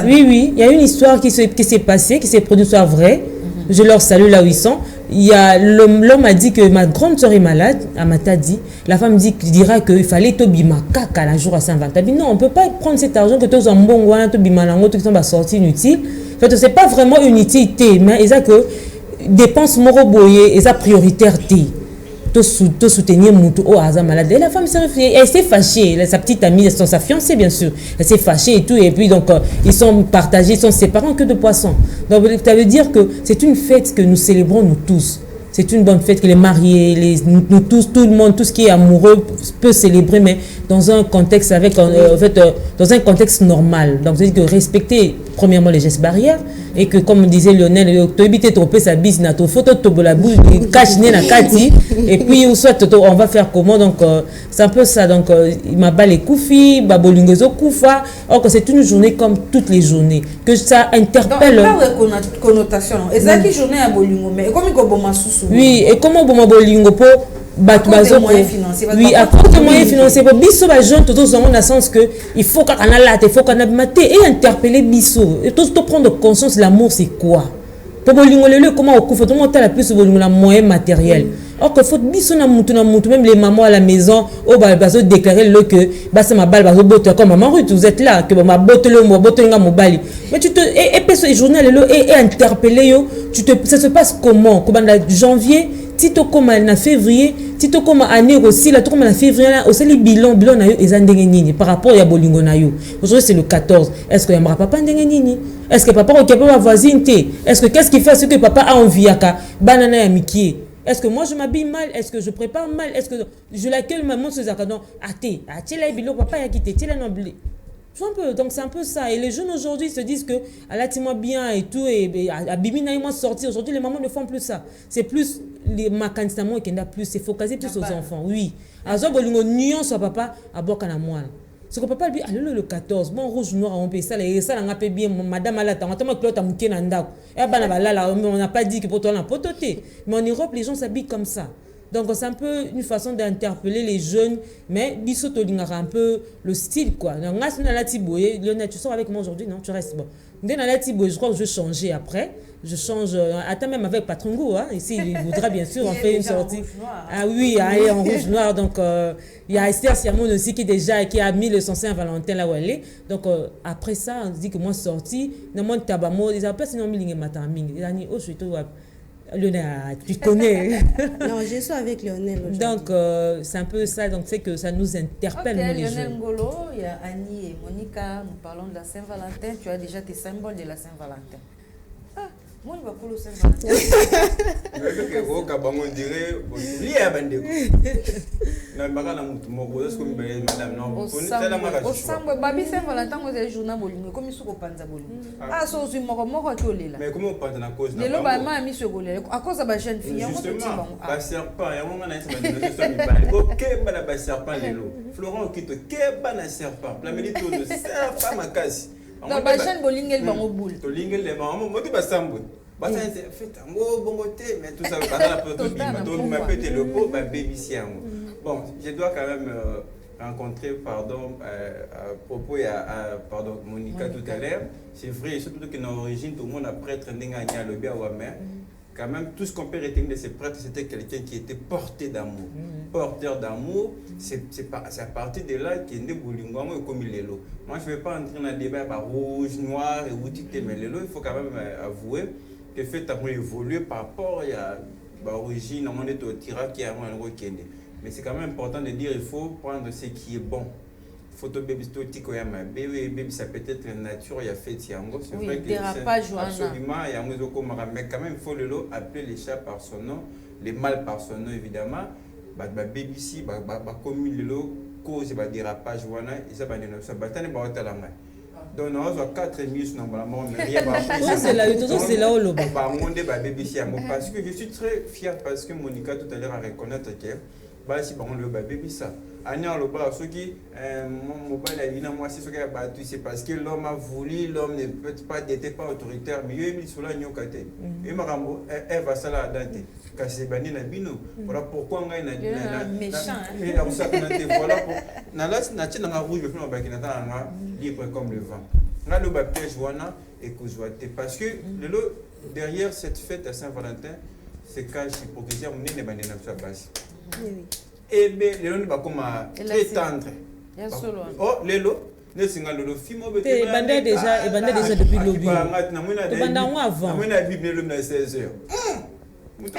Speaker 8: Oui, il y a une histoire qui s'est passée, qui s'est produite, soit vraie. Je leur salue là où ils sont. Il y a l'homme a dit que ma grande soeur est malade, Amata dit. La femme dira qu'il fallait tobima kaka la jour à Saint-Valentin. Non, on peut pas prendre cet argent que tous en bon goût, tobima lango, tout ça va sortir inutile. En fait, c'est pas vraiment une utilité, mais ils a que dépenses moroboye et sa prioritaire tout soutenir Moutou au hasard malade. Et la femme elle s'est fâchée, sa petite amie, sa fiancée bien sûr, elle s'est fâchée et tout, et puis donc ils sont partagés, ils sont séparés en queue de poisson. Donc ça veut dire que c'est une fête que nous célébrons nous tous. C'est une bonne fête que les mariés, nous tous, tout le monde, tout ce qui est amoureux peut célébrer, mais dans un contexte dans un contexte normal. Donc c'est que respecter premièrement les gestes barrières et que comme disait Lionel, tu éviter trop sa bise na to photo to la boule cache na kati et puis ou soit on va faire comment donc c'est un peu ça donc il m'a balé koufi babolingozo koufa or que c'est une journée comme toutes les journées que ça interpelle.
Speaker 1: Donc il parle de connotation. Est-ce que journée à bolingo mais comme il boma sous.
Speaker 8: Oui, et comment boma bolingo po oui, à cause de moyens financiers, biso ba jeune tous dans le sens que il faut qu'on a là, il faut qu'on a maté et interpeller biso. Et tous prendre conscience l'amour c'est quoi. Pour bolingo le comment au coup faut tout monter la plus bolingo la moyen matériel. Or que faut biso na mutu même les mamans à la maison au bazo déclarer le que bah c'est ma balle bazo botte comme maman Ruth vous êtes là que ma botte le mo botte nga mobali. Mais tu te et ce journal et interpeller yo, ça se passe comment? Comme en janvier Tito comme en février, Tito comme année aussi, là, tout comme en février, là, aussi les bilans na yo, ils ont par rapport à Bolingo na yo. Aujourd'hui, c'est le 14. Est-ce que yamara papa ndengenini? Est-ce que papa ok ma voisine té? Est-ce que qu'est-ce qui fait ce que papa a envie à banana ya miki? Est-ce que moi je m'habille mal? Est-ce que je prépare mal? Est-ce que je l'accueille maman sur zakadon? Até, là bilo papa ya quitté, là non blé. Donc c'est un peu ça. Et les jeunes aujourd'hui se disent que à la timon bien et tout et à bimina ils sortir. Aujourd'hui les mamans ne font plus ça. C'est plus les macanistaments qui n'a plus, c'est focalisé plus aux enfants. Oui. Azo bolingo nuance soit papa à bokana moi. Ce que papa lui allez le 14 bon rouge noir on peut ça les ça n'a pas bien madame à la temps on Claude a mouké nanda. Et bana là on n'a pas dit que pour toi la pototé. Mais en Europe les gens s'habillent comme ça. Donc c'est un peu une façon d'interpeller les jeunes, mais bisoto lingara un peu le style quoi. Donc Lionel, tu sors avec moi aujourd'hui, non? Tu restes bon. Dès la je crois que je vais changer après. Je change, attends même avec Patrongo, hein. Ici il voudra bien sûr on fait une sortie. Ah oui, allez en rouge noir. Donc il y a Esther Siamon aussi qui a mis le son Saint-Valentin là où elle est. Donc après ça on dit que moi sorti, dans mon tabamo, ils appellent sinon milingue mataming. Ils ont dit oh je suis tout. Lionel, tu connais.
Speaker 7: Non, je suis avec Lionel.
Speaker 8: Donc, c'est un peu ça. Donc, c'est que ça nous interpelle, nous, les
Speaker 1: Lionel
Speaker 8: jeunes.
Speaker 1: Ngolo, il y a Annie et Monica. Nous parlons de la Saint-Valentin. Tu as déjà tes symboles de la Saint-Valentin. Ah, moi, je vais pour le Saint-Valentin.
Speaker 3: On dirait, lié à Bandeko.
Speaker 1: Babi Saint-Valentin, vous avez journal bolingo comme il panza bolingo. Ah, so je me
Speaker 3: mais comment on parle de la cause?
Speaker 1: Les lots a mis sur golé. À cause de la jeune fille,
Speaker 3: justement, pas serpent. Il y a un moment où on a serpent les lots. Florent qui te kebana serpent. La milito ne serpent ma casse.
Speaker 1: La jeune bolingo elle va au boule.
Speaker 3: Bolingo elle va au boule. Basambo. Basa fait un beau bon côté, mais tout ça va pas la protéine. Donc ma petite le pot, ma baby siang. Bon, je dois quand même rencontrer, pardon, à propos à pardon, Monica tout à l'heure. C'est vrai, surtout qu'en origine, tout le monde a prêtre, le bien ou mais quand même, tout ce qu'on peut retenir de ces prêtres, c'était quelqu'un qui était porté d'amour. Porteur d'amour, c'est à partir de là qu'il est bolingo comme il est là. Moi, je ne vais pas entrer dans le débat par rouge, noir et rouge, mais il faut quand même avouer que fait a évolué par rapport à l'origine, on est au Tira qui a un week-end. Mais c'est quand même important de dire qu'il faut prendre ce qui est bon. Photo baby stotique, baby ça peut être nature, il y a fait Tiango. C'est vrai que c'est absolument, il y a mais quand même il faut le lot appeler les chats par son nom, les mâles par son nom évidemment. BBC, comme cause dérapage, ils ça donc on a 4 minutes normalement
Speaker 8: c'est là où le
Speaker 3: parce que je suis très fier parce que Monica tout à l'heure a reconnaître que si on le baby ça Anya le bas ceux qui mon mobile moi c'est ce qui a battu c'est parce que l'homme a voulu l'homme ne peut pas n'était pas autoritaire mais il sur la nyokate et marambo elle va ça là dante kasi bani na bino voilà pourquoi on a
Speaker 1: méchant
Speaker 3: et là ça voilà pour na là na tina nga rouge puis on va kina ta libre comme le vent là le bas piège wana et causoité parce que le derrière cette fête à Saint-Valentin c'est cache hypocrisie on ne bani na ça base et bien les gens comme très tendre oh lelo ne singa lolo fimo be
Speaker 8: te bandé déjà depuis le lobby to banda moi avant
Speaker 3: moi na bible le na 16h mutu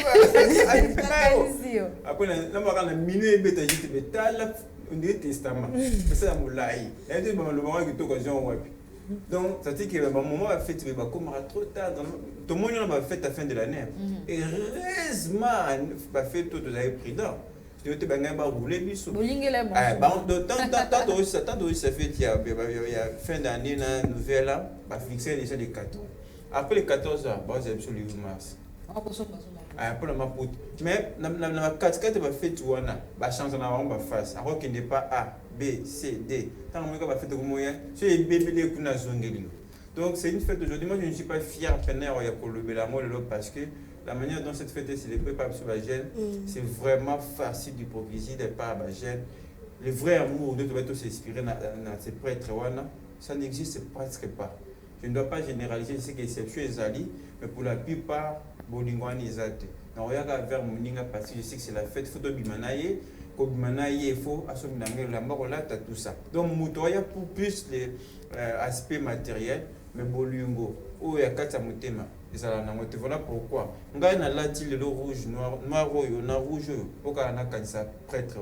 Speaker 3: après na maka na minuit beta jiti betala on testament c'est ça moulai et de le moment que to occasion wapi donc ça dit que le moment a fait va comme trop tard tout le monde va fête à fin de l'année et heureusement va fait tout de prudent tu te bangas ba rouler biso tant ça fait il y a fin d'année na nouvelle là va fixer déjà les 14 après les 14 heures bah c'est sur le mars pour la mapout mais na 4 va fait tout wana ba chance na on va face alors qu'il n'est pas A B C D tant on va faire comme moyen c'est bébé kuna zongelingo donc c'est une fête aujourd'hui moi je ne suis pas fier penaire ya ko le parce que la manière dont cette fête est célébrée par M. Bagel, c'est vraiment facile d'hypocrisie de part Bagel. Le vrai amour de doit s'inspirer dans ces prêtres, ça n'existe presque pas. Je ne dois pas généraliser ce qui est exception Zali, mais pour la plupart, Bolingwani Zate. Donc, on regarde vers Moninga parce que je sais que c'est la fête, il faut Bimanaye, comme Bimanaye, il faut assommer la mort, là, tout ça. Donc, Moutoya pour plus les aspects matériels, mais Bolingo, où il y a 4 motema. Voilà pourquoi. On a le rouge, noir, on a rouge, on a un prêtre.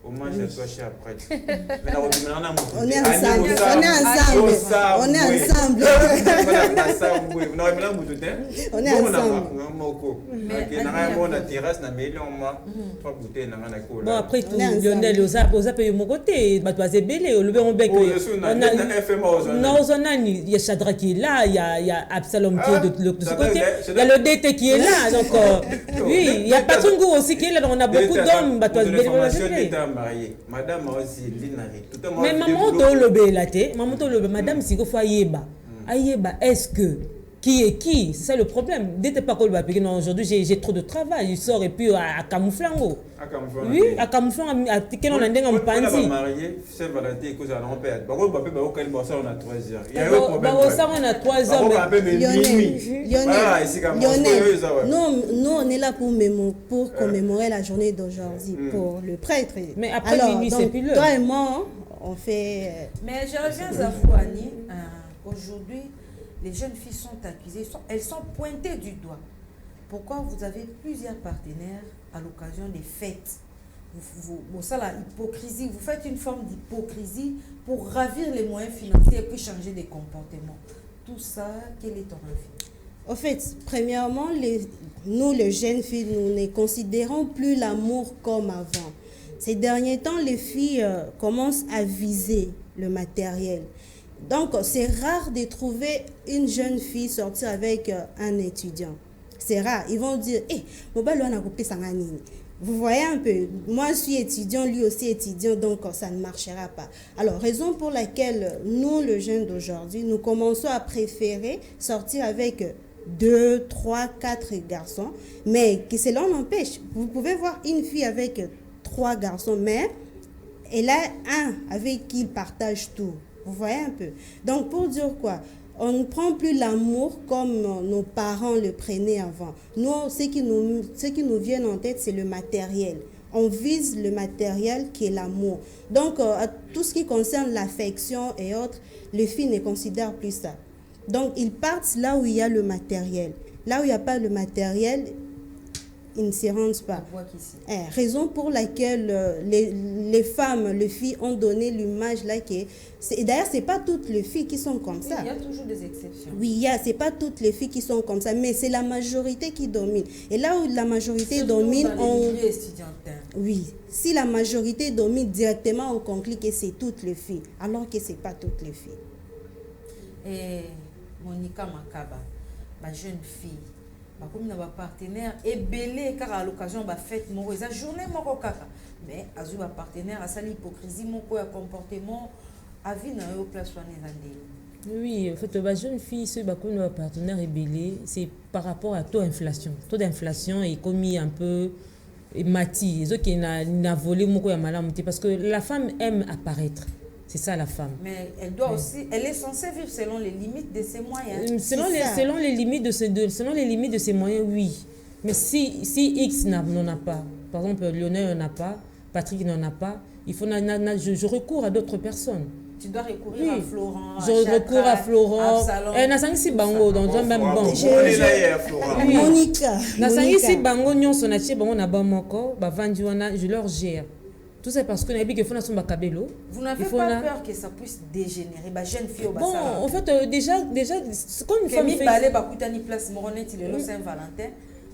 Speaker 3: Hommage à toi, cher prêtre.
Speaker 7: On est ensemble. On est ensemble.
Speaker 8: Bon, après tout, Lionel, aux appels de mon côté, Batoise Bélé, le Béron Bec. Il y a Chadra qui est là, il y a Absalom qui est de ce côté, il y a le DT qui est là. Donc, oui, il y a Patungo aussi qui est là, donc on a beaucoup d'hommes, Batoise Bélé.
Speaker 3: Madame aussi linari
Speaker 8: mais maman to lobe laté maman to lobe madame si ko fa yeba ayeba est-ce que qui est qui c'est ça le problème dès pas que le non aujourd'hui j'ai trop de travail il sort et puis à camouflango oui à camouflango à quel on a ndenga mpanzi
Speaker 3: marié c'est Valentin que ça on perd bako ba pe ba ko ça on a 3 heures il y a
Speaker 8: un problème ba ça on a 3 heures
Speaker 7: nous on est là pour commémorer la journée d'aujourd'hui pour le prêtre
Speaker 8: mais après minuit c'est plus l'heure
Speaker 7: toi et moi on fait
Speaker 1: mais je reviens à vous Annie aujourd'hui les jeunes filles sont accusées, elles sont pointées du doigt. Pourquoi vous avez plusieurs partenaires à l'occasion des fêtes? Bon, ça, la hypocrisie, vous faites une forme d'hypocrisie pour ravir les moyens financiers et puis changer des comportements. Tout ça, quel est ton avis?
Speaker 7: En fait, premièrement, nous, les jeunes filles, nous ne considérons plus l'amour comme avant. Ces derniers temps, les filles commencent à viser le matériel. Donc, c'est rare de trouver une jeune fille sortir avec un étudiant. C'est rare. Ils vont dire, vous voyez un peu, moi je suis étudiant, lui aussi étudiant, donc ça ne marchera pas. Alors, raison pour laquelle nous, les jeunes d'aujourd'hui, nous commençons à préférer sortir avec 2, 3, 4 garçons, mais que cela n'empêche. Vous pouvez voir une fille avec 3 garçons, mais elle a un avec qui il partage tout. Vous voyez un peu. Donc, pour dire quoi? On ne prend plus l'amour comme nos parents le prenaient avant. Nous, ce qui nous vient en tête, c'est le matériel. On vise le matériel qui est l'amour. Donc, à tout ce qui concerne l'affection et autres, les filles ne considèrent plus ça. Donc, ils partent là où il y a le matériel. Là où il n'y a pas le matériel, ils ne s'y rendent pas. Raison pour laquelle les femmes, les filles ont donné l'image là d'ailleurs, c'est pas toutes les filles qui sont comme ça.
Speaker 1: Il y a toujours des exceptions.
Speaker 7: Oui, c'est pas toutes les filles qui sont comme ça, mais c'est la majorité qui domine. Et là où la majorité domine, oui, si la majorité domine directement, on conclut que c'est toutes les filles, alors que c'est pas toutes les filles.
Speaker 1: Et Monica Makaba, ma jeune fille, comme un partenaire est belé car à l'occasion de la fête, la journée, mais à un partenaire, à l'hypocrisie, à comportement, à vie dans place.
Speaker 8: Oui, en fait, la jeune fille, ce partenaire est belé, c'est par rapport à taux d'inflation. Taux d'inflation est commis un peu mati, ceux qui n'a volé beaucoup à malam, parce que la femme aime apparaître. C'est ça la femme. Mais
Speaker 1: elle doit aussi, elle est censée vivre selon les limites de ses moyens.
Speaker 8: Selon les limites de ses moyens, oui. Mais si X n'en a pas, par exemple Lionel n'en a pas, Patrick n'en a pas, je recours à d'autres personnes.
Speaker 1: Tu dois recourir à Florent.
Speaker 8: Je recours à Florent. Nasangi bango dans un même banc.
Speaker 7: Monica.
Speaker 8: Nasangi bango nyonso na tie bango na ba moko, ba vandi wana, je leur gère. Tout ça parce qu'on a dit qu'il faut na somba kabelo.
Speaker 1: Vous n'avez pas peur que ça puisse dégénérer, ba jeune fille au
Speaker 8: Bon, en fait déjà comme une femme fait
Speaker 1: balé ba kutani place Moronet le Saint-Valentin.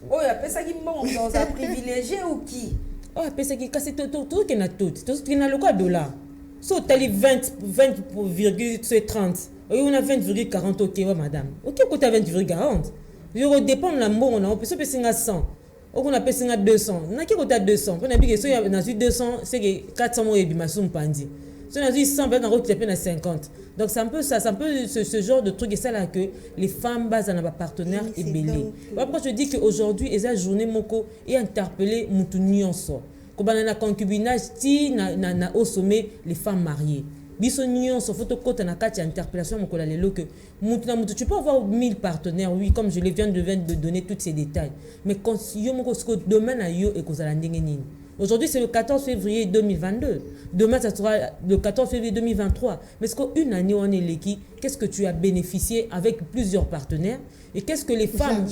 Speaker 1: Oh, il y a personne qui monte dans un privilégié ou qui? Oh, il y a personne qui casse tout qui n'a tout qui n'a le quoi dollar. So tu as 20,30. Et on a 20,40 OK madame. OK côté 20,40. Je dépend de l'amour on a on peut se passer à 100. On a passé à 200. On a qui côté 200. On a dit que si on a 200 c'est que 400 mois et bimasum pandi. Si on a dit 100 ben on a à 50. Donc c'est un peu ça, c'est un peu ce genre de truc et ça là que les femmes basent dans leur partenaire et belé. Pourquoi je dis qu'aujourd'hui esa journée moko et interpeller mutu nyonso. Ko banana concubinage ti na au sommet les femmes mariées. Biso nyonso photo kota na kati interpellation moko la lelo que mutu tu peux avoir 1000 partenaires oui comme je les viens de donner tous ces détails. Mais quand yo moko ce que demain na yo et kozala ndenge nini. Aujourd'hui, c'est le 14 février 2022. Demain, ça sera le 14 février 2023. Mais est-ce qu'une année, on est l'équipe, qu'est-ce que tu as bénéficié avec plusieurs partenaires? Et qu'est-ce que les femmes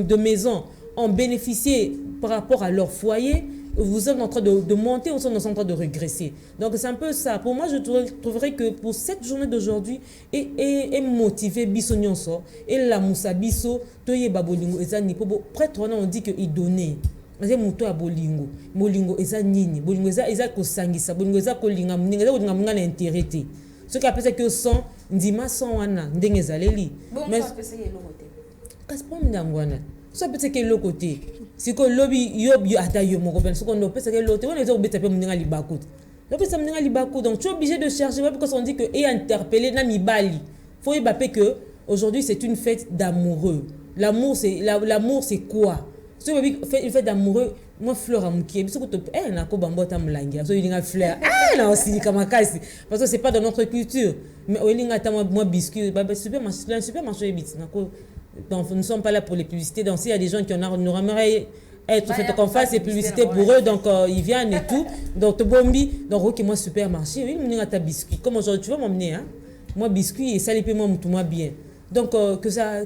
Speaker 1: de maison ont bénéficié par rapport à leur foyer? Vous êtes en train de monter, vous êtes en train de régresser. Donc, c'est un peu ça. Pour moi, je trouverais que pour cette journée d'aujourd'hui, et motiver Bisso Nyonso, et la Moussa Bisso, Toye Babolingo, et Zani, prêtre, on dit qu'il donnait. Parce que muto ya bolingo eza nini bolingo eza kosangisa bolingo eza kolinga muninga eza kolinga munga na intérêt ce qui appelle que son ndima son wana ndenge ezaleli mais ça peut ser le côté
Speaker 8: kasi pour ndangwana ça peut ser que le côté siko lobby yo ata yo moko ben siko no peut ser que l'autre on eza obeta pe muninga libakut donc ça muninga libakut donc tu es obligé de chercher parce qu'on dit que et interpeller na mibali faut y baper que aujourd'hui c'est une fête d'amoureux. L'amour c'est quoi? Si vous faites une fête d'amoureux, moi fleur à moukier, parce que na ko bambota mlangia, so il y a fleur. Là aussi kamakasi parce que c'est pas dans notre culture. Mais olinga ta moi biscuit, super marché bits nako. Donc nous ne sommes pas là pour les publicités. Donc s'il y a des gens qui nous aimeraient être fait qu'on fasse des publicités pour eux, donc ils viennent et tout. Donc bombi, donc OK moi supermarché, oui, moninga ta biscuit. Comme aujourd'hui tu vas m'emmener hein. Moi biscuit et ça les paiements tout moi bien. Donc que ça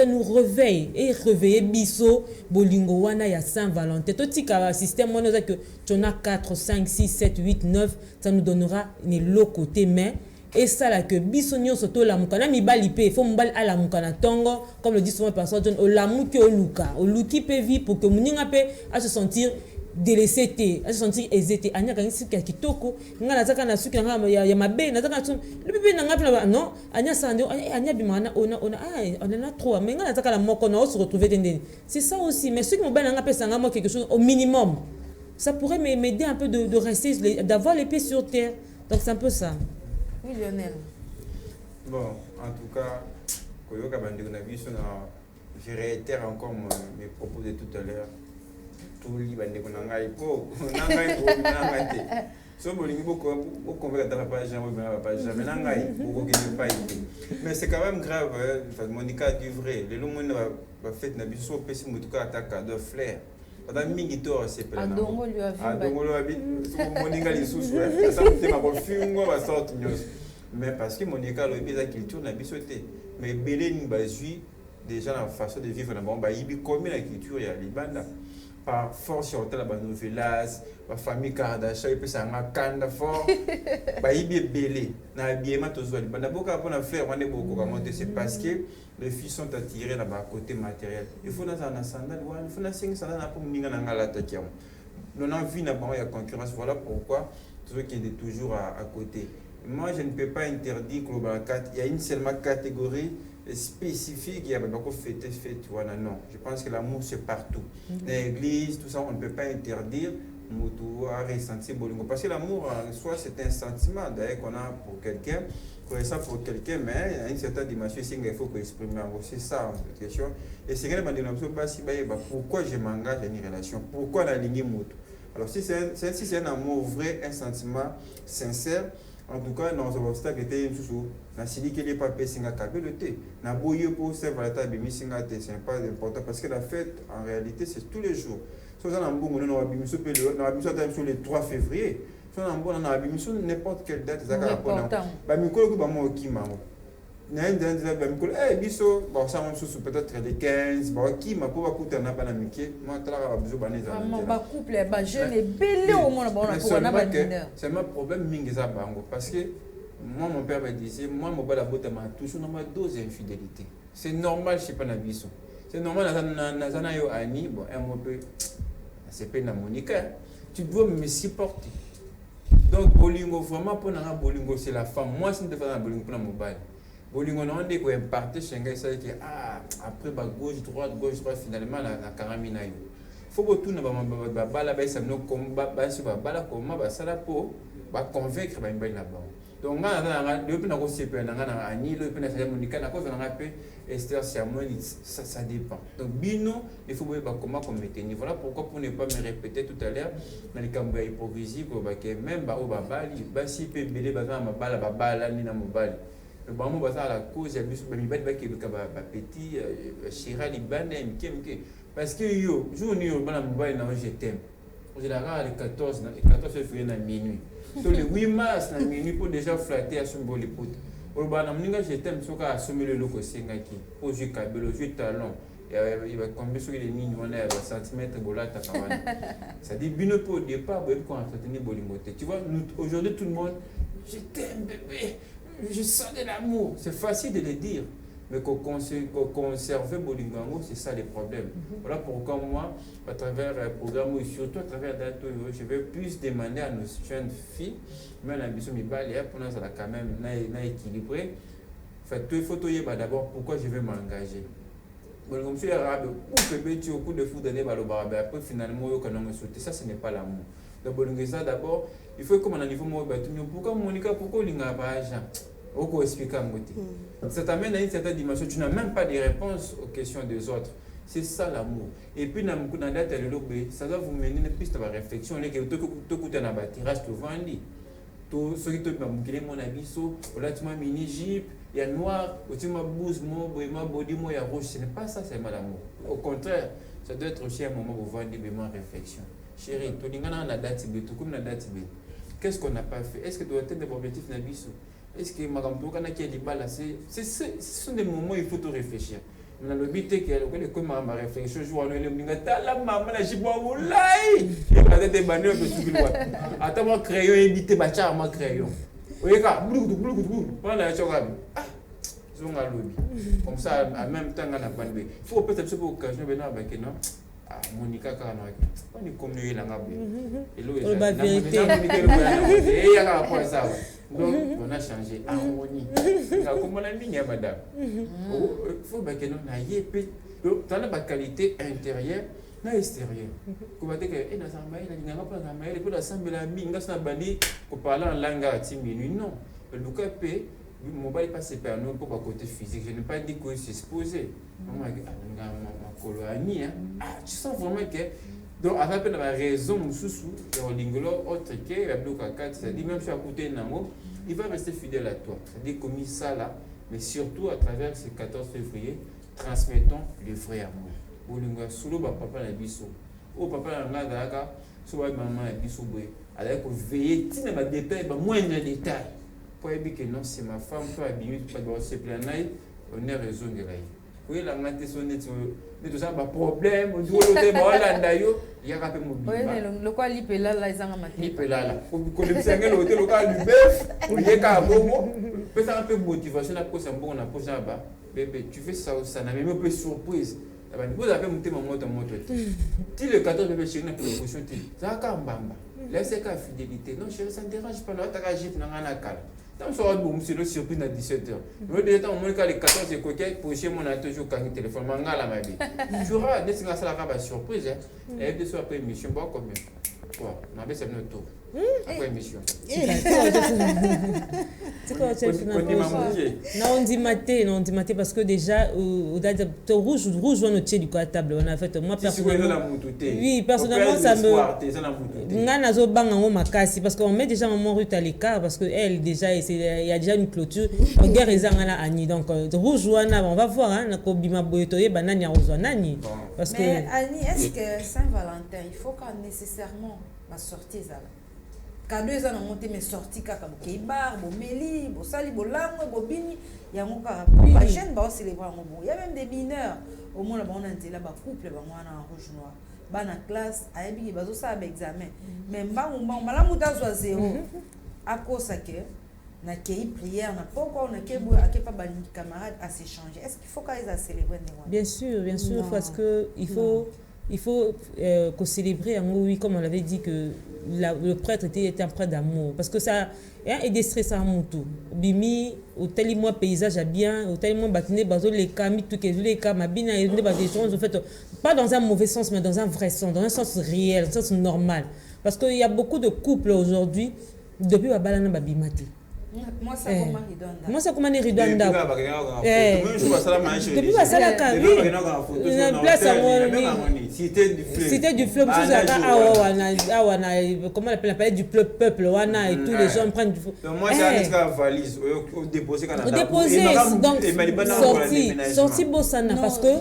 Speaker 8: nous réveille et réveiller biso bolingo wana ya Saint-Valentin totika système on que tu en as 4 5 6 7 8 9 ça nous donnera le côté mais et ça là que biso nyonso to la mukana mibali pe faut mbali ala mukana tongo comme le dit souvent personne John o la muki o luki pe vie pour que muninga pe à se sentir délaissé à se sentir hésité anya kangi sika kitoko nga nazaka na suki nga ya mabe nazaka tu le bébé nga pla non anya sande anya bimana on a trop mais nga nazaka la moko na se retrouver tendeni c'est ça aussi mais ceux qui m'obéissent nga pesa nga moi quelque chose au minimum ça pourrait m'aider un peu de rester d'avoir les pieds sur terre donc c'est un peu ça.
Speaker 1: Oui Lionel.
Speaker 3: Bon en tout cas koyoka bande na biso na je réitère encore mes propos de tout à l'heure. Tout li bande ko nangai ko nangai te so bolingi boko convaincre dans la page jamais nangai boko qui pas mais c'est quand même grave Monica du vrai le monde va fait na biso pesi mutuka attaque de flair pendant mingi to c'est plein
Speaker 1: adongo lui
Speaker 3: a vu Monica li sous ça me fait ma confusion va sortir mais parce que Monica le pesa culture na biso te mais belé ni bazui déjà la façon de vivre là-bas, bah il y a la culture et la libanda. Par force sur la novelas, la famille Kardashian, et puis ça m'a canda fort. Bah il y a belé, na bien ma tozo libanda. Beaucoup après on faire, on est beaucoup comment c'est parce que les filles sont attirées là-bas côté matériel. Il faut dans un sandal, il faut dans 5 sandales pour minga na ngala takiam. Nous avons vu là-bas il y a concurrence, voilà pourquoi ceux qui est toujours à côté. Moi, je ne peux pas interdire Global 4. Il y a une seule catégorie spécifique. Il y a beaucoup fête, voilà, non. Je pense que l'amour, c'est partout. L'église, tout ça, on ne peut pas interdire. À ressentir parce que l'amour en soi, c'est un sentiment d'ailleurs qu'on a pour quelqu'un, qu'on ressent pour quelqu'un, mais il y a une certaine dimension ici qu'il faut exprimer. C'est ça, en question. Et c'est que pourquoi je m'engage dans une relation, pourquoi la ligne moto. Alors, si c'est un amour vrai, un sentiment sincère, en tout cas, dans un obstacle, c'est pas important parce que la fête, en réalité, c'est tous les jours. Si on a le 3 février, si on a n'importe quelle date, c'est peut-être les 15, qui m'a pas coûté un peu c'est mon problème, parce que moi, mon père me disait, moi, mon père m'a toujours ma dose d'infidélité. C'est normal, je ne sais pas, c'est normal, c'est pas Monica. Tu dois me supporter. Donc, Bolingo, vraiment, pour Bolingo, c'est la femme. Moi, si je ne fais pas Bolingo pour mobile. Bolingo, on dit qu'on partait chez un gars, après, gauche, droite, finalement, la caramina. Il faut que tout le monde convaincre là-bas. Donc, ça dépend. Donc, Bino, il faut voir comment on met. Voilà pourquoi, pour ne pas me répéter tout à l'heure, dans les cas de hypocrisie, même si peut belé le bon à la cause, il y a petit Chira Liban, parce que yo, je t'aime. Je l'ai le 14 février à minuit. Sur le 8 mars, à minuit, pour déjà flatter à son bol écoute. Je t'aime, je vais assommer le loco Sengaki. Pour jouer cabelo, jouer talon. Il va tomber sur les lignes, on est à centimètre de la Takavana. Ça dit, bien au départ, pour entretenir Bolimoté. Tu vois, aujourd'hui, tout le monde, je t'aime, bébé. Je sens de l'amour. C'est facile de le dire. Mais conserver Bolingango, c'est ça les problèmes. Voilà pourquoi moi, à travers le programme, et surtout à travers Dato, je vais plus demander à nos jeunes filles, mais l'ambition est pour nous, ça quand même équilibré. Il faut d'abord pourquoi je vais m'engager. Comme je suis arabe, ou tu au coup de foudre après finalement, ça ce n'est pas l'amour. Donc, d'abord, il faut comme on a niveau pourquoi Monica, pourquoi il n'y a pas d'argent? Ça t'amène à une certaine dimension. Tu n'as même pas de réponse aux questions des autres. C'est ça l'amour. Et puis, ça doit vous mener une piste de réflexion. Tu écoutes un tirage, tu vends. Ceux qui te disent mon habit, tu m'as mini jeep, il y a noir, tu m'as bouse, mon body, il y a rouge. Ce n'est pas ça, c'est l'amour. Au contraire, ça doit être aussi un moment où vous vendez des réflexion. Chérie, tu as une date, qu'est-ce qu'on n'a pas fait? Est-ce que tu dois être des objectifs n'abisso? Est-ce que Madame Bokana qui a dit là, ce sont des moments où il faut tout réfléchir. Mais le but est que comme ma réflexion, je vois le la maman, la jiboua, l'aïe! Il va être banni de ce qu'il voit. Attends, mon crayon, éviter ma charme, mon crayon. Oui, prends la chocolat. Ah, c'est un lobby. Comme ça, en même temps, on a pas de il faut peut-être se pour occasion de avec non. Ah, Monica, on est comme nous, il a la vérité. Donc, on a changé. Harmonie. Comme on a mis, madame. Il faut que nous ayons la qualité intérieure et extérieure. Comment dire que il n'y a pas de il faut assembler la mine, pour parler en langue non. Le Lucapé, mobile passe par nous pour le côté physique. Je n'ai pas dit que c'est exposé. Tu sens vraiment que. Donc, à la raison, autre que c'est-à-dire même si à côté il va rester fidèle à toi. C'est-à-dire comme ça là, mais surtout à travers ce 14 février, transmettons le vrai amour. Bolinga solo papa na biso. O papa na ngaka, so maman na biso boy. Alors que veiller tina ba détail, ba moindre détail. Pour dire que non, c'est ma femme, toi habillé, pas de se plaindre, on a raison de là.
Speaker 9: Oui, la ngate sonne tout ça ba problème on doit le ba la yo ya ka pe mobile.
Speaker 1: Oui, le quoi lipela la izanga matin.
Speaker 9: Lipela la. Ko le bisenga le hôtel local du bœuf, on y est ka bongo. Peut ça un peu motivation la cause bon on a posé là-bas. Bébé, tu fais ça ça n'a même un peu surprise. Vous avez monté mon moto. Si le 14 bébé chez une proposition, ça a mbamba. Laissez qu'à fidélité. Non, chérie, ça ne dérange pas. Là, tu as gifle dans un cal. Tant que bon, c'est le surprise à 17h. Le deuxième temps, moi, les 14 c'est coquet, pour chez moi, on a toujours quand il téléphone. Manga la ma vie. Tu auras des signes à la surprise. Et deux soirs après émission, bon, combien? Quoi? On avait 7 tour. Après émission.
Speaker 8: C'est quoi non, on dit maté parce que déjà rouge on est du quoi table on a fait moi personnellement oui personnellement ça me ngana zo banga ngo makasi parce qu'on met déjà maman Ruth à l'écart parce que elle déjà il y a déjà une clôture on guerre ezanga la ani donc rouge on va voir hein ko bima boyetoye banani ya rouge nani parce que
Speaker 1: mais Annie est-ce que Saint-Valentin il faut qu'on nécessairement va sortir ça cadeau ça na monter mais sorti kaka bar bo meli bo sali bo lango bo bini ya ngoka ba jeune ba célébrer ngo il y a même des mineurs au moins là on a là ba couple ba mwana en rouge noir ba na classe ayebi ba zo ça ba examen mais mbala muta zo zéro à cause que na kei prière na pourquoi on a kebo akepa ba camarade à s'échanger est-ce qu'il faut qu'ils a célébrer
Speaker 8: bien sûr parce que il faut qu'on célébrer oui comme on l'avait dit que le prêtre était un prêtre d'amour parce que ça est déstressé à mon tour bimi au tel moi paysage à bien au tel moi bâtiment bazo les camis tout que les cam bina et des choses en fait pas dans un mauvais sens mais dans un vrai sens dans un sens réel un sens normal parce que il y a beaucoup de couples aujourd'hui depuis babalana babimati.
Speaker 1: Moi ça comment ridonda.
Speaker 8: Moi ça comment ridonda. Depuis ça la cam. Place à Cité du fleuve tout ça wana comment on appelle la palette du peuple wana et tous les gens prennent du
Speaker 3: moi c'est une valise déposer
Speaker 8: donc sorti bossana parce que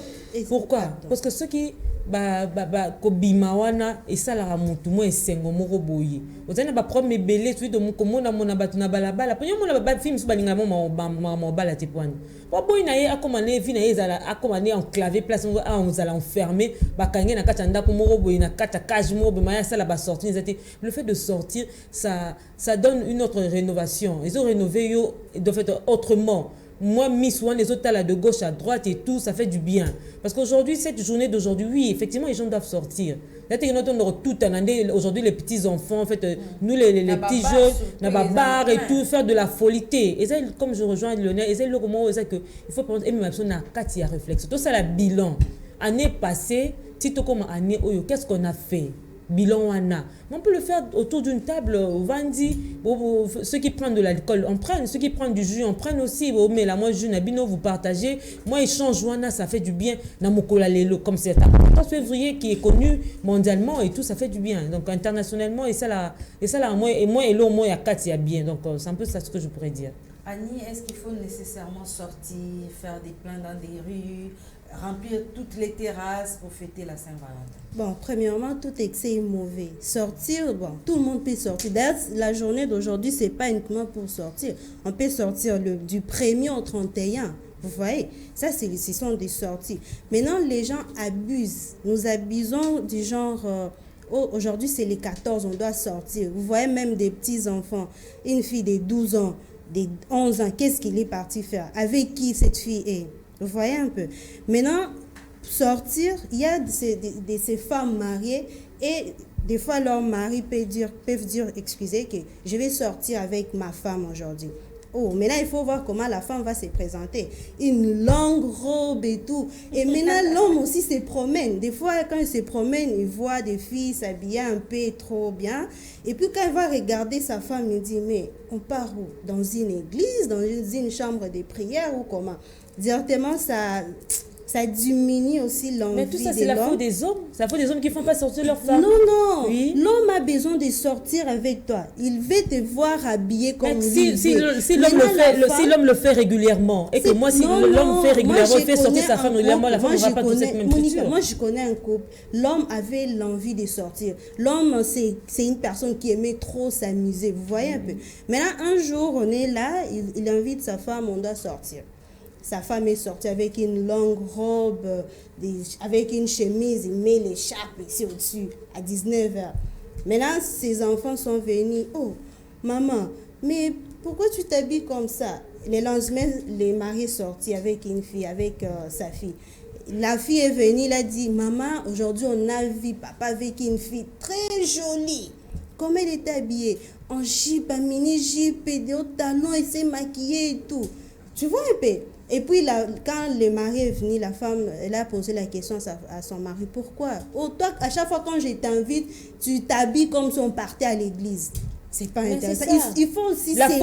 Speaker 8: pourquoi parce que ceux qui kobima wana esala mutu mo esengo moko boye ozana ba premier belé tu de komona mona batu na balabala ponyo mona ba film balinga mo bala te poani po boy na ye akomane vi na ye ezala akomane enclavé place on allait enfermer bakange na kata ndako moko boye na kata cage moko boye ya sala ba sortir le fait de sortir ça donne une autre rénovation ils ont rénové yo de fait autrement. Moi, Miss One, les autres là de gauche à droite et tout, ça fait du bien. Parce qu'aujourd'hui, cette journée d'aujourd'hui, oui, effectivement, les gens doivent sortir. Aujourd'hui, les petits-enfants, en fait, nous, les petits jeux, bar et tout, faire de la folité. Et ça, comme je rejoins Lionel, et c'est le moment où il faut prendre une réflexion. Tout ça, la bilan. Année passée, si tu comme année, qu'est-ce qu'on a fait? Bilan wana. On peut le faire autour d'une table. Vandi, ceux qui prennent de l'alcool, on prenne. Ceux qui prennent du jus, on prenne aussi. Mais là, moi, Nabino, vous partagez. Moi, échange wana, ça fait du bien. Namokola lelo, comme c'est un 14 février qui est connu mondialement et tout, ça fait du bien. Donc internationalement, et ça là, moi et l'eau, moi, il y a 4, il y a bien. Donc c'est un peu ça ce que je pourrais dire.
Speaker 1: Annie, est-ce qu'il faut nécessairement sortir, faire des plans dans des rues, remplir toutes les terrasses pour fêter la Saint-Valentin?
Speaker 7: Bon, premièrement, tout excès est mauvais. Sortir, bon, tout le monde peut sortir. D'ailleurs, la journée d'aujourd'hui, c'est pas uniquement pour sortir. On peut sortir du 1er au 31. Vous voyez, ça, ce sont des sorties. Maintenant, les gens abusent. Nous abusons du genre... aujourd'hui, c'est les 14, on doit sortir. Vous voyez même des petits-enfants, une fille de 12 ans, des 11 ans, qu'est-ce qu'il est parti faire? Avec qui cette fille est? Vous voyez un peu. Maintenant, sortir, il y a ces femmes mariées et des fois leurs maris peuvent dire, excusez, que je vais sortir avec ma femme aujourd'hui. Oh, mais là, il faut voir comment la femme va se présenter. Une longue robe et tout. Et maintenant, l'homme aussi se promène. Des fois, quand il se promène, il voit des filles s'habiller un peu trop bien. Et puis, quand il va regarder sa femme, il dit, mais on part où? Dans une église, dans une chambre de prière ou comment? Directement, ça diminue aussi l'envie de l'homme.
Speaker 8: Mais tout ça, c'est la faute des hommes. C'est la faute des hommes qui ne font pas sortir leurs femmes.
Speaker 7: Non. Oui. L'homme a besoin de sortir avec toi. Il veut te voir habillé comme lui.
Speaker 8: Si l'homme le fait régulièrement, et que moi, si l'homme fait régulièrement, il fait sortir sa femme régulièrement, la femme ne va pas toute cette même culture.
Speaker 7: Moi, je connais un couple. L'homme avait l'envie de sortir. L'homme, c'est une personne qui aimait trop s'amuser. Vous voyez un peu. Maintenant, un jour, on est là, il invite sa femme, on doit sortir. Sa femme est sortie avec une longue robe, avec une chemise, il met l'écharpe ici au-dessus à 19h. Maintenant, ses enfants sont venus. Oh, maman, mais pourquoi tu t'habilles comme ça? Le lendemain, le mari est sorti avec une fille, avec sa fille. La fille est venue, elle a dit, maman, aujourd'hui on a vu papa avec une fille très jolie. Comment elle était habillée? En jupe, en mini-jupe, des hauts talons, elle s'est maquillée et tout. Tu vois un peu? Et puis, quand le mari est venu, la femme, elle a posé la question à son mari. Pourquoi? Oh, toi, à chaque fois quand je t'invite, tu t'habilles comme si on partait à l'église. C'est pas intéressant. Il faut aussi séduire.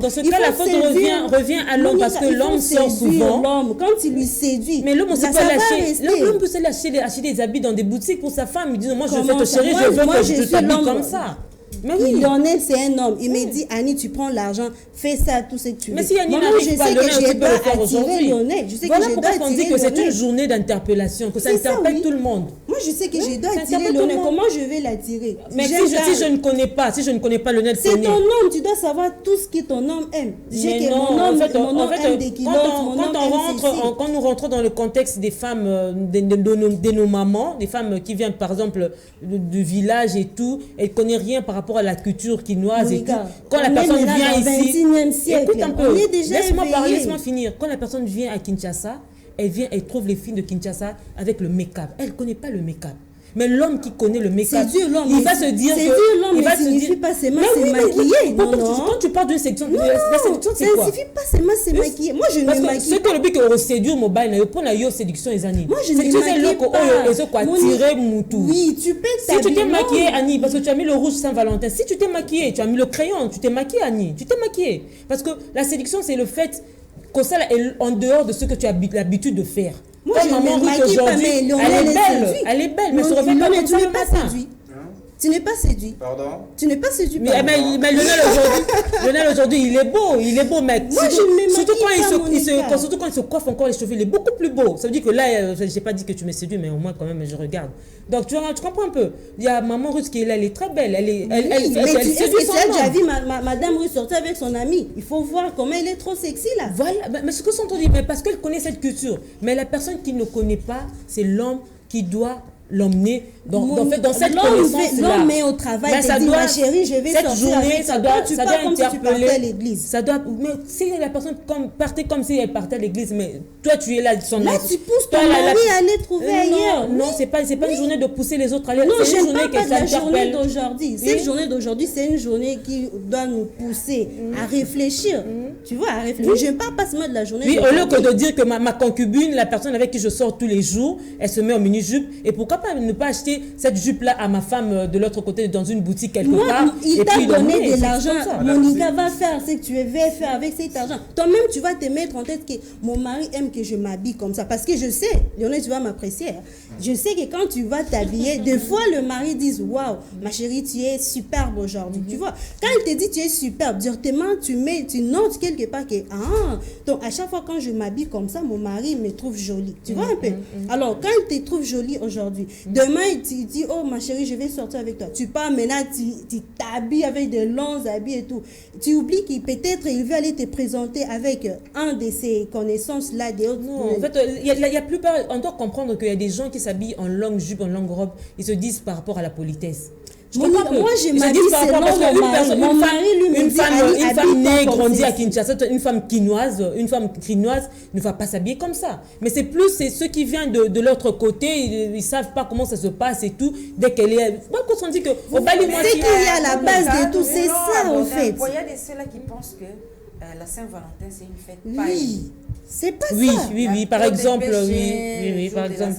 Speaker 8: Dans ce cas, la faute revient à l'homme parce que l'homme sort souvent.
Speaker 7: L'homme, quand il lui séduit,
Speaker 8: mais l'homme peut se acheter des habits dans des boutiques pour sa femme. Il dit, moi, je fais te chérir, je veux que tu t'habilles comme ça.
Speaker 7: Mais oui. Lionel, c'est un homme. Il me dit, Annie, tu prends l'argent, fais ça, tout ce que tu veux.
Speaker 8: Mais si Annie n'arrive pas, Lionel, tu peux le faire aujourd'hui. Voilà pourquoi on dit que c'est une journée d'interpellation, que ça interpelle tout le monde.
Speaker 7: Moi, je sais que je dois attirer Lionel. Comment je vais l'attirer?
Speaker 8: Mais si je ne connais pas Lionel,
Speaker 7: c'est ton homme. Tu dois savoir tout ce que ton homme aime.
Speaker 8: Mais non, en fait, quand nous rentrons dans le contexte des femmes, de nos mamans, des femmes qui viennent par exemple du village et tout, elles ne connaissent rien par rapport à la culture quinoise et tout. Quand la personne vient ici, écoute un peu, laisse-moi finir. Quand la personne vient à Kinshasa, elle trouve les filles de Kinshasa avec le make-up. Elle ne connaît pas le make-up. Mais l'homme qui connaît le make-up, il va se dire que...
Speaker 7: Il va se dire pas seulement c'est maquillé.
Speaker 8: Quand tu parles d'une séduction, la séduction c'est quoi?
Speaker 7: Ça ne suffit pas seulement c'est maquillé. Moi je ne me maquille
Speaker 8: pas. Ce que le but que séduire mobile, il pour la séduction les années.
Speaker 7: Moi je ne me maquille pas. Oui, tu peux
Speaker 8: t'habiller. Si tu t'es maquillée, Annie, parce que tu as mis le rouge Saint-Valentin, si tu t'es maquillée, tu as mis le crayon, tu t'es maquillée, Annie, tu t'es maquillée. Parce que la séduction c'est le fait que ça est en dehors de ce que tu as l'habitude de faire.
Speaker 7: Moi, je ne maquille pas, mais
Speaker 8: elle est belle, mais se refait pas comme ça le matin.
Speaker 7: Tu n'es pas séduit.
Speaker 3: Pardon?
Speaker 7: Tu n'es pas séduit.
Speaker 8: Mais Lionel aujourd'hui, il est beau, mec.
Speaker 7: Moi, je ne me
Speaker 8: surtout quand il se coiffe encore les cheveux, il est beaucoup plus beau. Ça veut dire que là, je n'ai pas dit que tu me séduis, mais au moins quand même, je regarde. Donc, tu comprends un peu. Il y a maman Russe qui est là, elle est très belle.
Speaker 7: Est-ce que tu as déjà vu madame Russe sortir avec son amie? Il faut voir comment elle est trop sexy là.
Speaker 8: Voilà, mais ce que sont dit, parce qu'elle connaît cette culture. Mais la personne qui ne connaît pas, c'est l'homme qui doit l'emmener dans cette connaissance-là.
Speaker 7: L'homme met au travail, dit ma chérie, je vais sortir avec
Speaker 8: ça doit
Speaker 7: interpeller à l'église.
Speaker 8: Ça doit, mais si la personne partait comme si elle partait à l'église, mais toi tu es là,
Speaker 7: tu pousses ton mari à aller trouver ailleurs.
Speaker 8: Non, c'est pas une journée de pousser les autres à aller.
Speaker 7: Non, je ne parle pas de la journée d'aujourd'hui. Cette journée d'aujourd'hui, c'est une journée qui doit nous pousser à réfléchir. Tu vois, à réfléchir. Je ne parle pas seulement de la journée
Speaker 8: d'aujourd'hui. Oui, au lieu que de dire que ma concubine, la personne avec qui je sors tous les jours, elle se met en mini-jupe, et pourquoi pas ne pas acheter cette jupe-là à ma femme de l'autre côté dans une boutique quelque part.
Speaker 7: Il t'a donné de l'argent. Monica va faire ce que tu veux faire avec cet argent. Toi-même, tu vas te mettre en tête que mon mari aime que je m'habille comme ça. Parce que je sais, Lionel, tu vas m'apprécier. Je sais que quand tu vas t'habiller, des fois le mari dit waouh, ma chérie, tu es superbe aujourd'hui. Tu vois, quand il te dit tu es superbe, directement tu notes quelque part que donc à chaque fois quand je m'habille comme ça, mon mari me trouve jolie. Tu vois un peu. Alors quand il te trouve jolie aujourd'hui, demain il te dit oh ma chérie, je vais sortir avec toi. Tu pars maintenant, tu t'habilles avec de longs habits et tout. Tu oublies qu'il peut-être il veut aller te présenter avec un de ses connaissances là des autres.
Speaker 8: Non, en fait, il y a plupart, on doit comprendre qu'il y a des gens qui s'habillent en longue jupe, en longue robe, ils se disent par rapport à la politesse.
Speaker 7: Moi, je m'habille selon mon mari.
Speaker 8: Une femme nègre grandie à Kinshasa, une femme quinoise ne va pas s'habiller comme ça. Mais c'est ceux qui viennent de l'autre côté, ils savent pas comment ça se passe et tout. Dès qu'elle est, moi quand on dit que au Bali, moi
Speaker 7: c'est qu'il y a la base de tout, c'est ça en fait.
Speaker 1: Il y a des ceux-là qui pensent que la Saint-Valentin c'est une fête
Speaker 7: païenne. C'est pas ça.
Speaker 8: Oui, par exemple, oui, par exemple.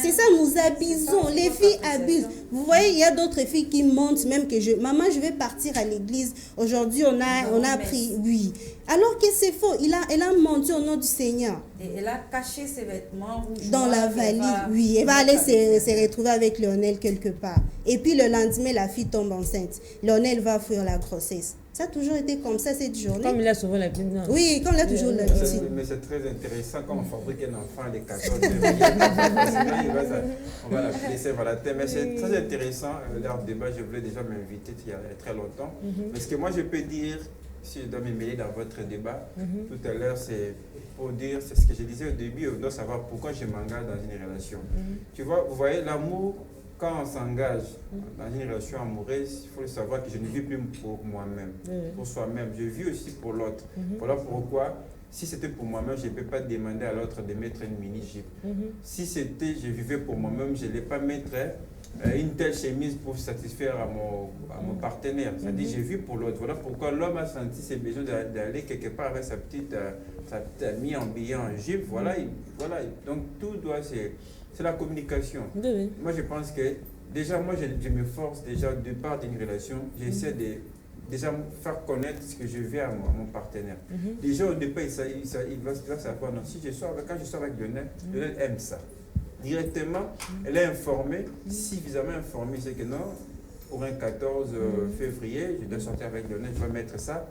Speaker 7: C'est ça, nous abusons. Les filles abusent. Vous voyez, il y a d'autres filles qui montent, même que maman, je vais partir à l'église. Aujourd'hui, on a pris, oui. Alors que c'est faux. Elle a menti au nom du Seigneur.
Speaker 1: Et elle a caché ses vêtements rouges.
Speaker 7: Dans la valise, oui. Elle va aller se retrouver avec Lionel quelque part. Et puis le lendemain, la fille tombe enceinte. Lionel va fuir la grossesse. Ça a toujours été comme ça cette journée.
Speaker 8: Comme il a souvent l'habitude.
Speaker 7: Oui, comme il a toujours l'habitude.
Speaker 3: Mais c'est très intéressant quand on fabrique un enfant les 14 on va l'appeler Saint-Valentin. Mais c'est très intéressant, leur débat, je voulais déjà m'inviter il y a très longtemps. Parce que moi, je peux dire si je dois me mêler dans votre débat, tout à l'heure, c'est pour dire, c'est ce que je disais au début, on doit savoir pourquoi je m'engage dans une relation. Tu vois, vous voyez, l'amour, quand on s'engage dans une relation amoureuse, il faut le savoir que je ne vis plus pour moi-même, pour soi-même, je vis aussi pour l'autre. Voilà pourquoi, si c'était pour moi-même, je ne peux pas demander à l'autre de mettre une mini-jupe. Si c'était, je vivais pour moi-même, je ne vais pas mettre une telle chemise pour satisfaire à mon partenaire. C'est-à-dire, je vis pour l'autre. Voilà pourquoi l'homme a senti ses besoins d'aller quelque part avec sa petite amie habillée en jupe. Voilà. Donc, tout doit... C'est la communication. Moi, je pense que, déjà, moi, je me force déjà, de part d'une relation, j'essaie de déjà faire connaître ce que je vis à mon partenaire. Déjà, au départ, il va savoir, non, si quand je sors avec Lionel, Lionel aime ça. Directement, elle est informée, suffisamment informée, c'est que non, pour un 14 février, je dois sortir avec Lionel, je vais mettre ça,